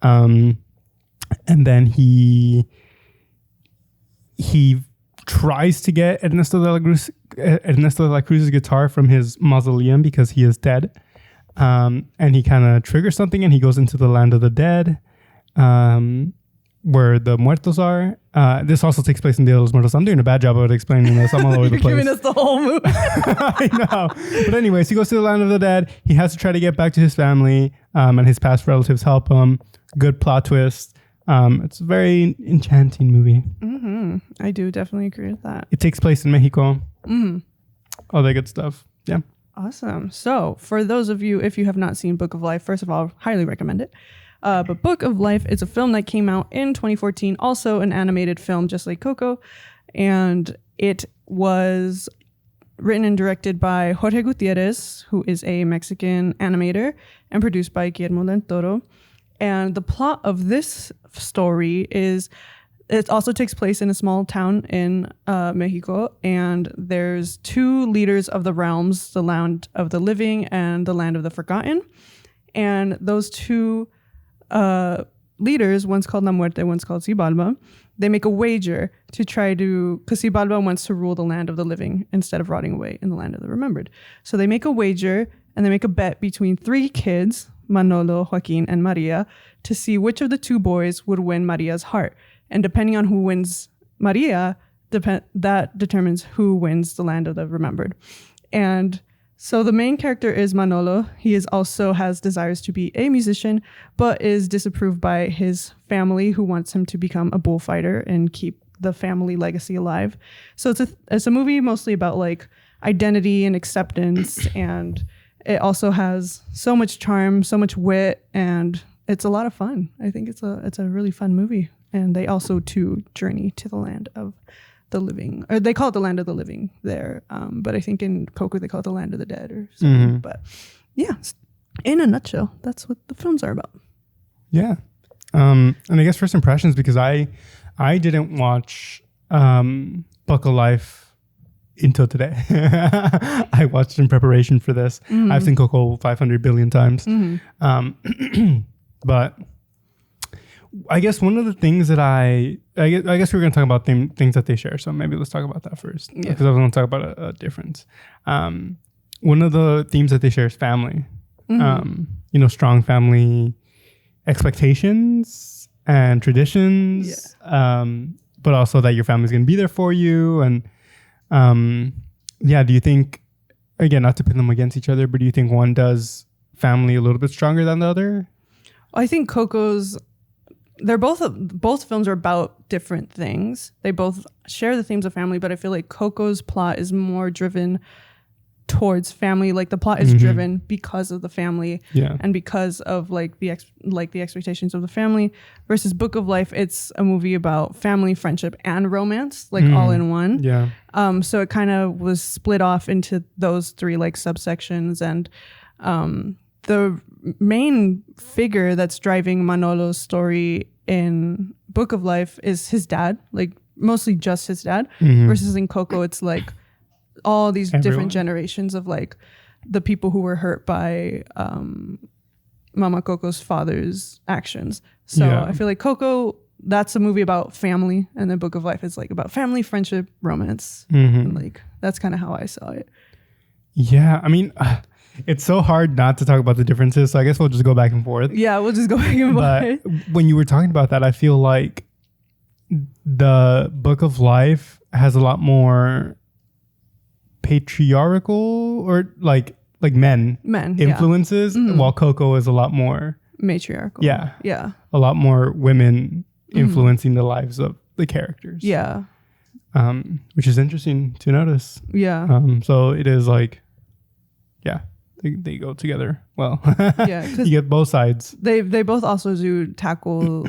And then he tries to get Ernesto de la Cruz's guitar from his mausoleum because he is dead. And he kind of triggers something and he goes into the land of the dead, where the Muertos are. This also takes place in Dia de los Muertos. I'm doing a bad job of explaining this. I'm all over the place. You're giving us the whole movie. I know. But anyways, he goes to the land of the dead. He has to try to get back to his family, and his past relatives help him. Good plot twist. It's a very enchanting movie. I do definitely agree with that. It takes place in Mexico. All that good stuff. Yeah. Awesome. So for those of you, if you have not seen Book of Life, first of all, highly recommend it. But Book of Life is a film that came out in 2014, also an animated film, just like Coco. And it was written and directed by Jorge Gutierrez, who is a Mexican animator, and produced by Guillermo del Toro. And the plot of this story is, it also takes place in a small town in Mexico, and there's two leaders of the realms, the land of the living and the land of the forgotten. And those two leaders, one's called La Muerte, one's called Xibalba, they make a wager to try to, because Xibalba wants to rule the land of the living instead of rotting away in the land of the remembered. So they make a wager and they make a bet between three kids, Manolo, Joaquin, and Maria to see which of the two boys would win Maria's heart. And depending on who wins Maria, that determines who wins the land of the remembered. And so the main character is Manolo. He also has desires to be a musician, but is disapproved by his family, who wants him to become a bullfighter and keep the family legacy alive. So it's a movie mostly about like identity and acceptance, and it also has so much charm, so much wit, and it's a lot of fun. I think it's a really fun movie. And they also too journey to the land of the living, or they call it the land of the living there. But I think in Coco they call it the land of the dead or something. Mm-hmm. But yeah, in a nutshell, that's what the films are about. Yeah. And I guess first impressions, because I didn't watch Book of Life until today. I watched in preparation for this. Mm-hmm. I've seen Coco 500 billion times. Mm-hmm. But I guess one of the things that I guess we're going to talk about things that they share. So maybe let's talk about that first, because I was going to talk about a difference. One of the themes that they share is family. Mm-hmm. Strong family expectations and traditions, but also that your family's going to be there for you. And do you think, again, not to pit them against each other, but do you think one does family a little bit stronger than the other? I think both films are about different things. They both share the themes of family, but I feel like Coco's plot is more driven towards family. Like the plot is driven because of the family, and because of like the expectations of the family. Versus Book of Life, it's a movie about family, friendship, and romance, like all in one. Yeah. So it kind of was split off into those three like subsections, and the main figure that's driving Manolo's story in Book of Life is his dad, like mostly just his dad, versus in Coco it's like all these different generations of like the people who were hurt by Mama Coco's father's actions. So I feel like Coco, that's a movie about family, and then Book of Life is like about family, friendship, romance. And like that's kind of how I saw it. Yeah, I mean, it's so hard not to talk about the differences, so I guess we'll just go back and forth. Yeah, we'll just go back and forth. But when you were talking about that, I feel like the Book of Life has a lot more patriarchal or like men influences, while Coco is a lot more matriarchal. Yeah. A lot more women influencing the lives of the characters. Yeah. Which is interesting to notice. Yeah. So it is like, they go together well. Yeah, you get both sides. They both also do tackle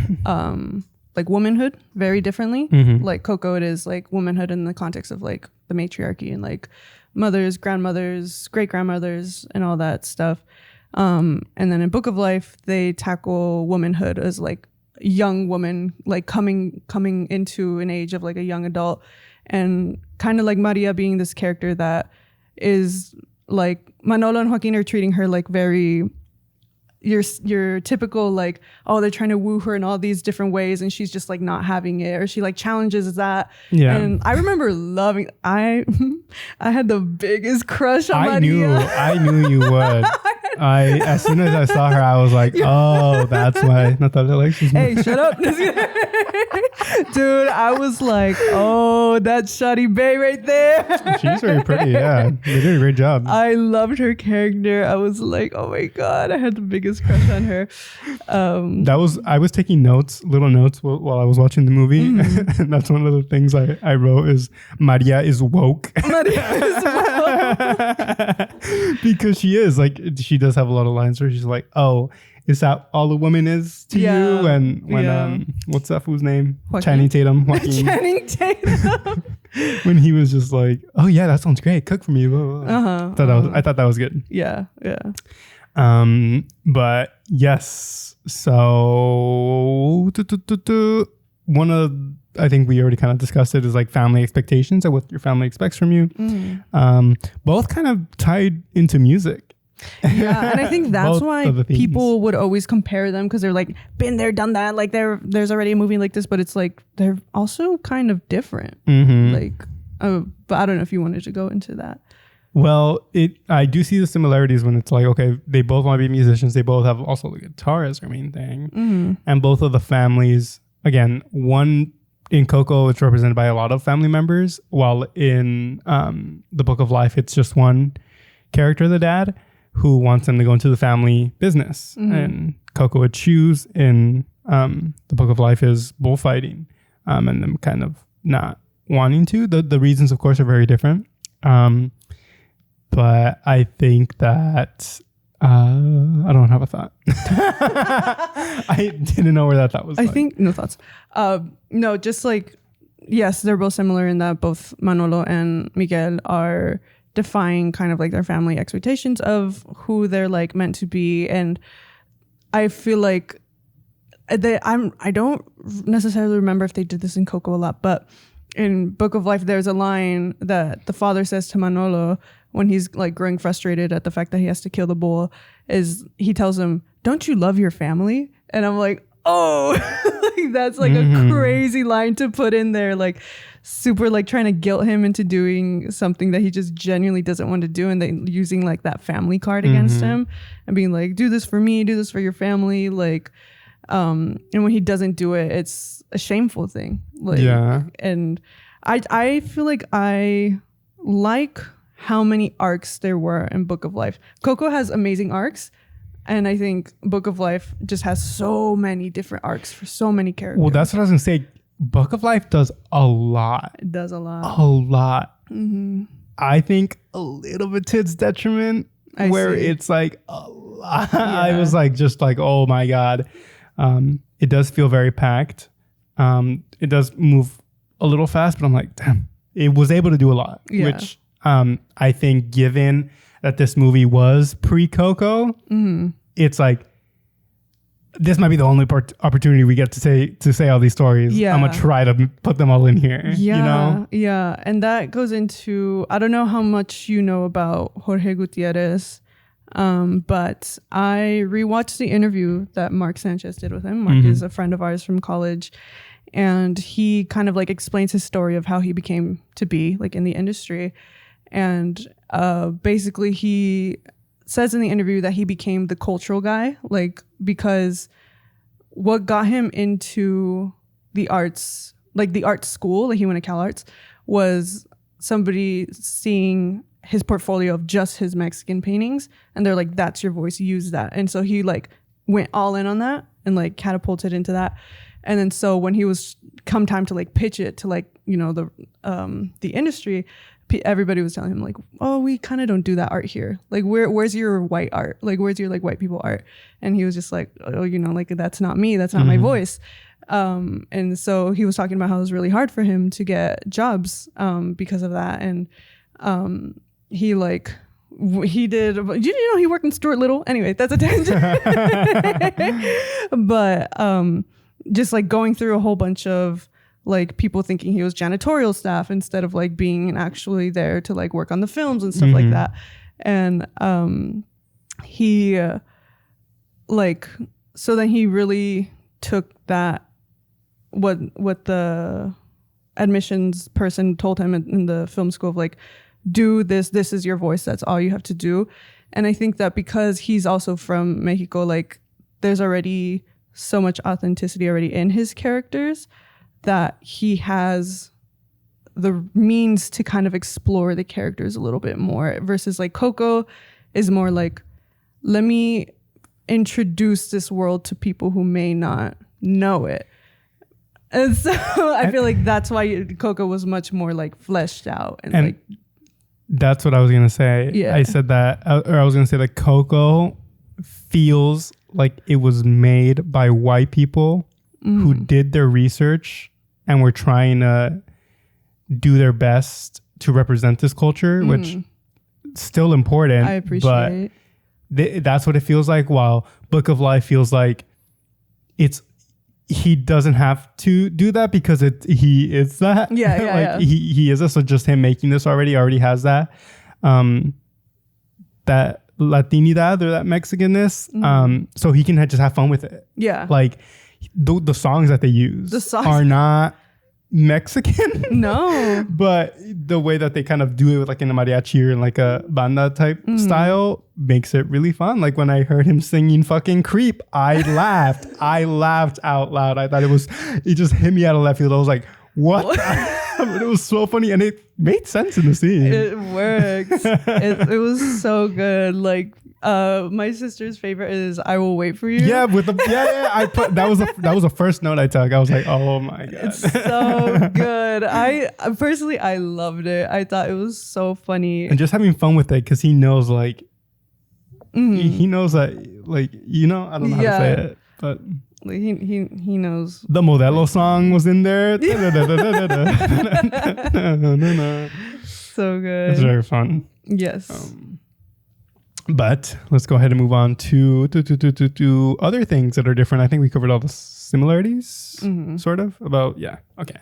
like womanhood very differently. Like Coco, it is like womanhood in the context of like the matriarchy and like mothers, grandmothers, great grandmothers, and all that stuff. And then in Book of Life, they tackle womanhood as like a young woman, like coming into an age of like a young adult, and kind of like Maria being this character that is like Manolo and Joaquin are treating her like very your typical like, oh, they're trying to woo her in all these different ways, and she's just like not having it, or she like challenges that. Yeah. And I remember loving. I had the biggest crush on Maria. I knew you would. As soon as I saw her, I was like, oh, that's why Natalia likes this movie. Hey, shut up. Dude, I was like, oh, that's Shawty Bay right there. She's very pretty, yeah. They did a great job. I loved her character. I was like, oh my God, I had the biggest crush on her. I was taking little notes while I was watching the movie. And that's one of the things I wrote is Maria is woke. Maria is woke. Because she is, like, she does have a lot of lines where she's like, oh, is that all a woman is to you? And when what's that fool's name? Channing Tatum. Channing Tatum. When he was just like, oh yeah, that sounds great. Cook for me. I thought that was good. Yeah. But yes. So one of, I think we already kind of discussed it, is like family expectations and what your family expects from you. Both kind of tied into music. Yeah, and I think that's why people would always compare them, because they're like, been there, done that. Like there's already a movie like this, but it's like they're also kind of different. Like, but I don't know if you wanted to go into that. Well, I do see the similarities when it's like, okay, they both want to be musicians. They both have also the guitar as their main thing. And both of the families, again, one in Coco, it's represented by a lot of family members, while in the Book of Life, it's just one character, the dad, who wants them to go into the family business. And Coco would choose in the Book of Life is bullfighting, and them kind of not wanting to. The reasons, of course, are very different. But I think that I don't have a thought. I didn't know where that thought was. I think no thoughts. No, just like, yes, they're both similar in that both Manolo and Miguel are defying kind of like their family expectations of who they're like meant to be. And I feel like I don't necessarily remember if they did this in Coco a lot, but in Book of Life, there's a line that the father says to Manolo when he's like growing frustrated at the fact that he has to kill the bull, is he tells him, "Don't you love your family?" And I'm like, oh, like, that's like a crazy line to put in there, like super like trying to guilt him into doing something that he just genuinely doesn't want to do, and then using like that family card against him and being like, do this for me, do this for your family, like and when he doesn't do it, it's a shameful thing. Like, and I feel like I like how many arcs there were in Book of Life. Coco has amazing arcs, and I think Book of Life just has so many different arcs for so many characters. Well, that's what I was gonna say. Book of Life does a lot. It does a lot. A lot. I think a little bit to its detriment, where it's like a lot. I was like, just like, oh my God. It does feel very packed. It does move a little fast, but I'm like, damn, it was able to do a lot, which I think given that this movie was pre-Coco, it's like, this might be the only opportunity we get to say all these stories. I'm gonna try to put them all in here. You know? Yeah. And that goes into, I don't know how much you know about Jorge Gutierrez, but I rewatched the interview that Mark Sanchez did with him. Mark is a friend of ours from college, and he kind of like explains his story of how he became to be like in the industry. And basically he says in the interview that he became the cultural guy, like, because what got him into the arts, like the art school, like he went to Cal Arts, was somebody seeing his portfolio of just his Mexican paintings, and they're like, that's your voice, use that. And so he like went all in on that and like catapulted into that. And then so when he was come time to like pitch it to like, you know, the industry, everybody was telling him like, oh, we kind of don't do that art here. Like, where's your white art? Like, where's your like white people art? And he was just like, oh, you know, like, that's not me. That's not my voice. And so he was talking about how it was really hard for him to get jobs because of that. And he like, he did, you know, he worked in Stuart Little. Anyway, that's a tangent. But just like going through a whole bunch of like people thinking he was janitorial staff instead of like being actually there to like work on the films and stuff like that. And he like, so then he really took that, what the admissions person told him in the film school of like, do this is your voice, that's all you have to do. And I think that because he's also from Mexico, like there's already so much authenticity already in his characters that he has the means to kind of explore the characters a little bit more, versus like Coco is more like, let me introduce this world to people who may not know it. And so I feel like that's why Coco was much more like fleshed out. And like, that's what I was going to say. Yeah. I said that, or I was going to say that Coco feels like it was made by white people who did their research and were trying to do their best to represent this culture, which is still important. I appreciate. But that's what it feels like. While Book of Life feels like he doesn't have to do that because he is that. Yeah. He is that. So just him making this already has that that Latinidad or that Mexicanness. So he can just have fun with it. Yeah. Like the songs that they use are not Mexican. No. But the way that they kind of do it with like in a mariachi or in like a banda type style makes it really fun. Like when I heard him singing fucking Creep, I laughed. I laughed out loud. I thought it just hit me out of left field. I was like, what? It was so funny and it made sense in the scene. It works. It was so good. Like my sister's favorite is "I Will Wait for You." Yeah, I put that was the first note I took. I was like, oh my god, it's so good. I personally I loved it. I thought it was so funny and just having fun with it because he knows like he knows that like I don't know how to say it, but like he knows. The Modelo song was in there. So good. It's very fun. Yes. But let's go ahead and move on to other things that are different. I think we covered all the similarities, sort of. Okay.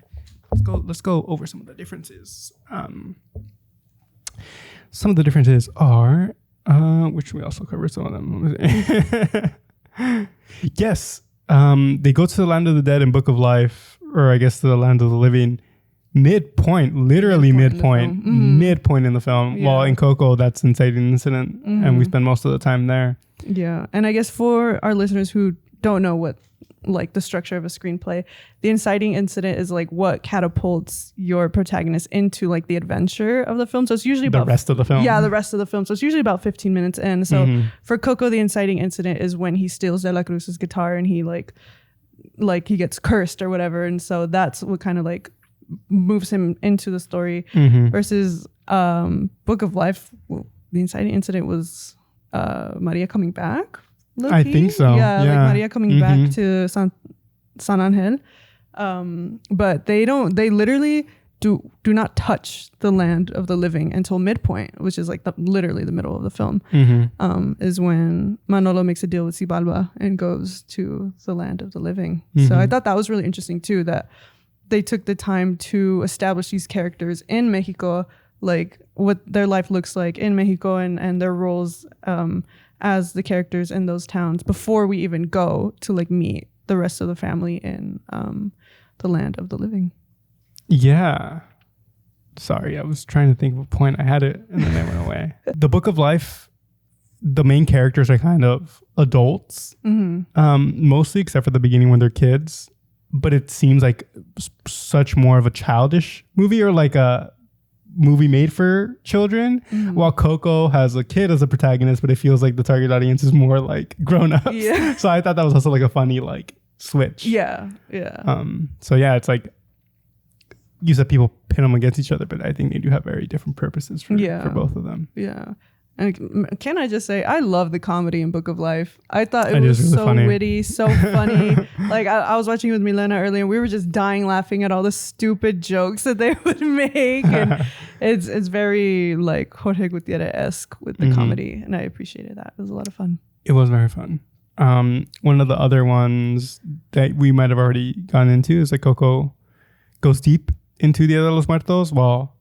Let's go over some of the differences. Some of the differences are, which we also covered some of them. Yes. They go to the land of the dead in Book of Life, or I guess to the land of the living. Literally midpoint in the film. Yeah. While in Coco, that's Inciting Incident, and we spend most of the time there. Yeah, and I guess for our listeners who don't know what like the structure of a screenplay, the inciting incident is like what catapults your protagonist into like the adventure of the film. So it's usually The about rest of the film. Yeah, the rest of the film. So it's usually about 15 minutes in. So for Coco, the inciting incident is when he steals De La Cruz's guitar and he like he gets cursed or whatever, and so that's what kind of like moves him into the story. Versus Book of Life, the inciting incident was Maria coming back. I think so. Yeah, like Maria coming back to San Angel. But they literally do not touch the land of the living until midpoint, which is like literally the middle of the film. Is when Manolo makes a deal with Xibalba and goes to the land of the living. So I thought that was really interesting too, that they took the time to establish these characters in Mexico, like what their life looks like in Mexico and their roles as the characters in those towns before we even go to like meet the rest of the family in the land of the living. Yeah. Sorry, I was trying to think of a point. I had it and then it went away. The Book of Life, the main characters are kind of adults, mostly except for the beginning when they're kids. But it seems like such more of a childish movie or like a movie made for children, while Coco has a kid as a protagonist, but it feels like the target audience is more like grown-ups. Yeah. So I thought that was also like a funny like switch. Yeah. So yeah, it's like you said people pin them against each other, but I think they do have very different purposes for both of them. Yeah. And can I just say, I love the comedy in Book of Life. I thought it was really so funny. witty, so funny. Like I was watching with Milena earlier, and we were just dying laughing at all the stupid jokes that they would make. And it's very like Jorge Gutierrez-esque with the comedy, and I appreciated that. It was a lot of fun. It was very fun. One of the other ones that we might have already gone into is that Coco goes deep into Dia de los Muertos, while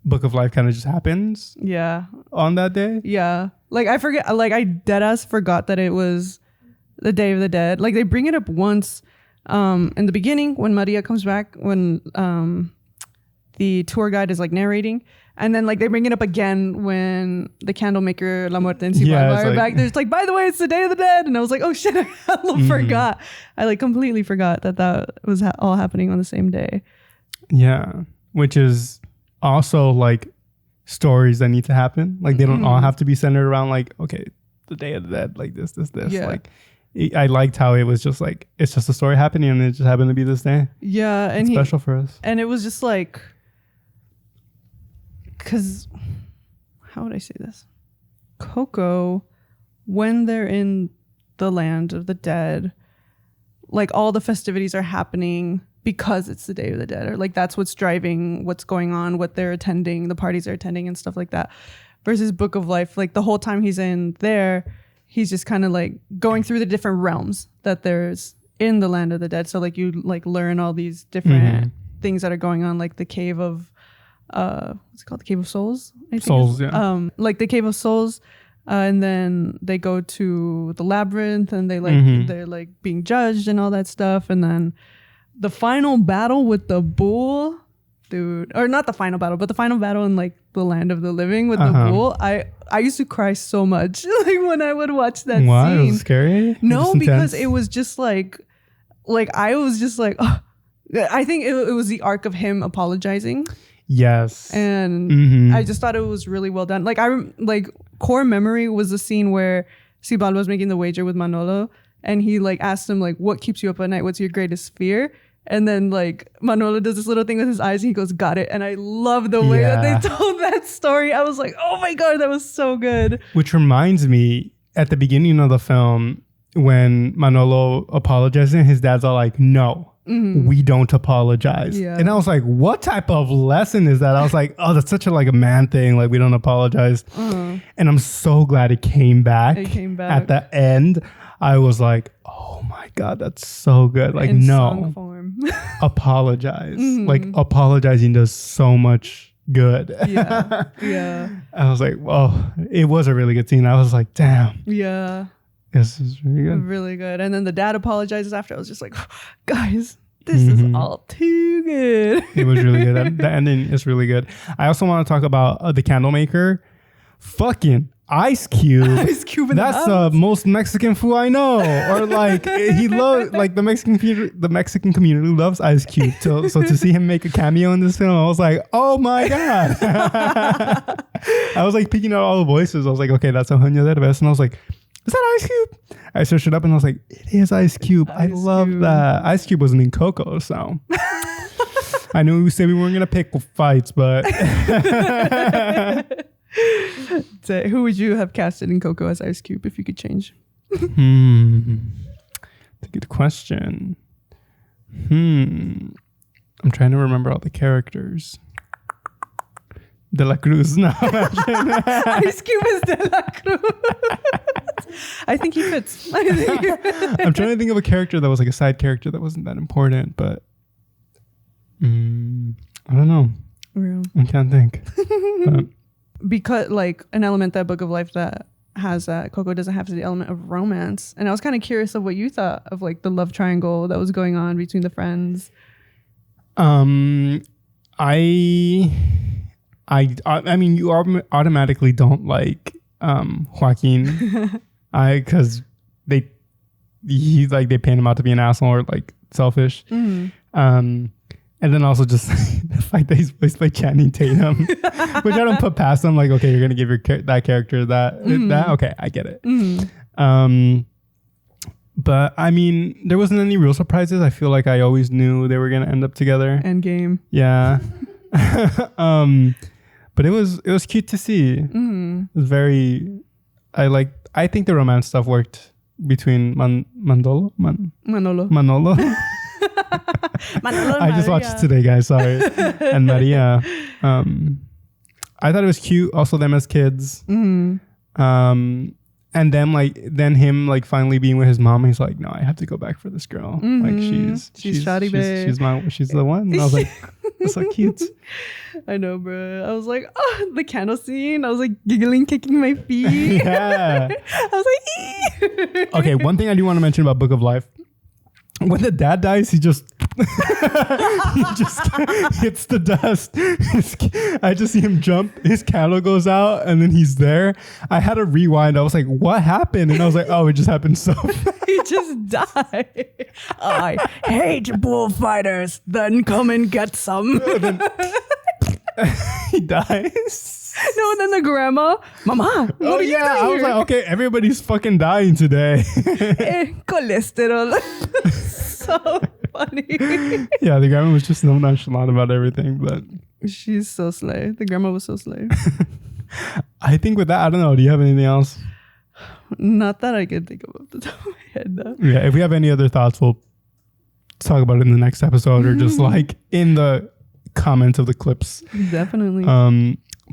Book of Life kind of just happens. Yeah. On that day. Yeah. Like I forget. Like I deadass forgot that it was the Day of the Dead. Like they bring it up once in the beginning when Maria comes back, when the tour guide is like narrating, and then like they bring it up again when the candle maker La Muerte and Xibalba are back. There's like, by the way, it's the Day of the Dead, and I was like, oh shit, I forgot. I like completely forgot that was all happening on the same day. Yeah, which is also like stories that need to happen. Like they don't all have to be centered around like, okay, the Day of the Dead, like this. Yeah. Like I liked how it was just like, it's just a story happening and it just happened to be this day. Yeah. And it's special for us. And it was just like, because how would I say this? Coco, when they're in the land of the dead, like all the festivities are happening because it's the Day of the Dead, or like that's what's driving what's going on, what they're attending, the parties they're attending and stuff like that. Versus Book of Life, like the whole time he's in there, he's just kind of like going through the different realms that there's in the land of the dead. So like you like learn all these different things that are going on, like the cave of what's it called? The Cave of Souls? I think Souls, yeah. Like the Cave of Souls. And then they go to the labyrinth and they like they're like being judged and all that stuff. And then the final battle with the bull, dude, or not the final battle, but the final battle in like the land of the living with the bull. I used to cry so much like when I would watch that Why? scene. Was it scary? No, because it was just like I was just like, oh. I think it was the arc of him apologizing. Yes. And I just thought it was really well done. Like core memory was the scene where Sibal was making the wager with Manolo, and he like asked him like, what keeps you up at night? What's your greatest fear? And then like Manolo does this little thing with his eyes and he goes, got it. And I love the way that they told that story. I was like, oh my God, that was so good. Which reminds me, at the beginning of the film, when Manolo apologizes, his dad's all like, no, we don't apologize. Yeah. And I was like, what type of lesson is that? I was like, oh, that's such a like a man thing. Like, we don't apologize. And I'm so glad it came back. At the end. I was like, oh my God, that's so good. Like, in no, song form. apologize. Like, apologizing does so much good. Yeah. I was like, well, it was a really good scene. I was like, damn. Yeah. This is really good. Really good. And then the dad apologizes after. I was just like, guys, this is all too good. It was really good. The ending is really good. I also want to talk about the candle maker. Fucking Ice Cube. Ice Cube in That's the most Mexican food I know. Or like he loves like the Mexican community loves Ice Cube. So to see him make a cameo in this film, I was like, oh my God. I was like picking out all the voices. I was like, okay, that's Eugenio Derbez. And I was like, is that Ice Cube? I searched it up and I was like, it is Ice Cube. I love that. Ice Cube wasn't in Coco, so I knew we said we weren't gonna pick fights, but so who would you have casted in Coco as Ice Cube if you could change? That's a good question. I'm trying to remember all the characters. De la Cruz. No, Ice Cube is De la Cruz. I think he fits. I'm trying to think of a character that was like a side character that wasn't that important, but I don't know. Real. I can't think. Because like an element that Book of Life that has that Coco doesn't have is the element of romance. And I was kind of curious of what you thought of like the love triangle that was going on between the friends. I mean, you automatically don't like Joaquin, because they paint him out to be an asshole or like selfish, and then also just the fact that he's voiced by Channing Tatum, which I don't put past them. Like, okay, you're gonna give that character that. Okay, I get it. But I mean, there wasn't any real surprises. I feel like I always knew they were gonna end up together. Endgame. Yeah. But it was cute to see. It was very. I think the romance stuff worked between Manolo. I just watched it today, guys. Sorry. And Maria. I thought it was cute. Also, them as kids. And then him like finally being with his mom. He's like, no, I have to go back for this girl. Like she's shoddy babe. She's the one. And I was like, that's so cute. I know, bro. I was like, oh, the candle scene. I was like giggling, kicking my feet. Yeah. I was like, ee. Okay, one thing I do want to mention about Book of Life. When the dad dies, he just hits the dust. I just see him jump. His candle goes out, and then he's there. I had to rewind. I was like, "What happened?" And I was like, "Oh, it just happened so fast." He just died. I hate bullfighters. Then come and get some. He dies. No, and then the grandma, Mama. Oh yeah, I was like, okay, everybody's fucking dying today. Cholesterol. So funny. Yeah, the grandma was just so nonchalant about everything, but she's so slay. The grandma was so slay. I think with that, I don't know. Do you have anything else? Not that I can think of off the top of my head, though. Yeah, if we have any other thoughts, we'll talk about it in the next episode or just like in the comments of the clips. Definitely.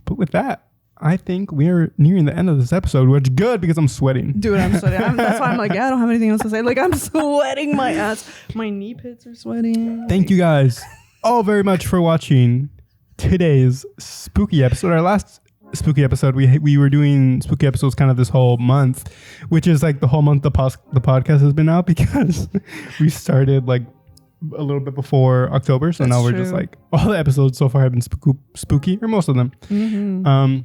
But with that, I think we are nearing the end of this episode, which is good because I'm sweating. Dude, I'm sweating. That's why I'm like, yeah, I don't have anything else to say. Like, I'm sweating my ass. My knee pits are sweating. Thank you guys all very much for watching today's spooky episode. Our last spooky episode, we were doing spooky episodes kind of this whole month, which is like the whole month the podcast has been out because we started like a little bit before October. So That's now we're true. just like, all the episodes so far have been spooky, or most of them. Mm-hmm.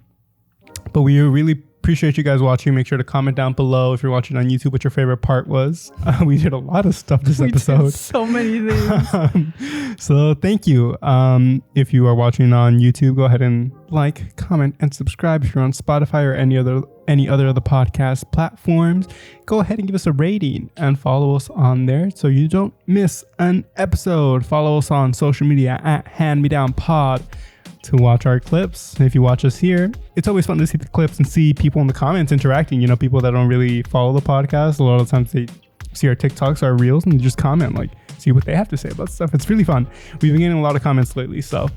But we really appreciate you guys watching. Make sure to comment down below if you're watching on YouTube what your favorite part was. We did a lot of stuff this We episode. did so many things. So thank you. If you are watching on YouTube, go ahead and like, comment, and subscribe. If you're on Spotify or any other of the podcast platforms, go ahead and give us a rating and follow us on there so you don't miss an episode. Follow us on social media at handmedownpod to watch our clips. If you watch us here, it's always fun to see the clips and see people in the comments interacting. You know, people that don't really follow the podcast, a lot of times they see our TikToks, our reels, and they just comment, like, see what they have to say about stuff. It's really fun. We've been getting a lot of comments lately, so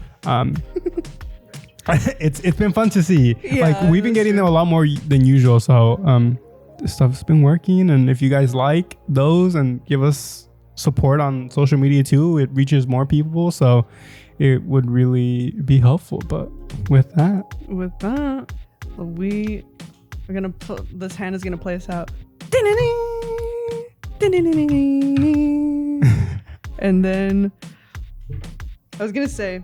it's been fun to see. Yeah, like, we've been that's getting true. them a lot more than usual, so this stuff's been working. And if you guys like those and give us support on social media too, it reaches more people, so it would really be helpful. But with that, we are gonna put this hand is gonna play us out. And then I was gonna say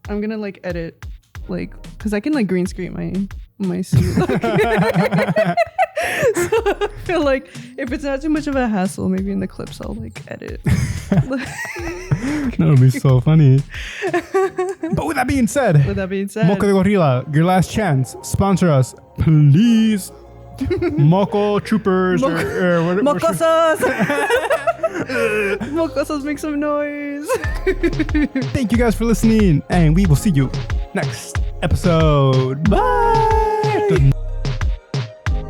I'm gonna like edit, like, because I can like green screen my suit. So I feel like if it's not too much of a hassle, maybe in the clips I'll like edit. that would be so funny. But with that being said, Moco de Gorilla, your last chance. Sponsor us, please. Moco Troopers. Mocosos! Mocosos, make some noise. Thank you guys for listening, and we will see you next episode. Bye.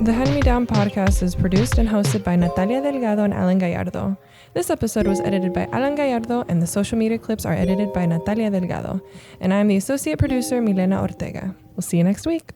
The Hand Me Down podcast is produced and hosted by Natalia Delgado and Alan Gallardo. This episode was edited by Alan Gallardo, and the social media clips are edited by Natalia Delgado. And I'm the associate producer, Milena Ortega. We'll see you next week.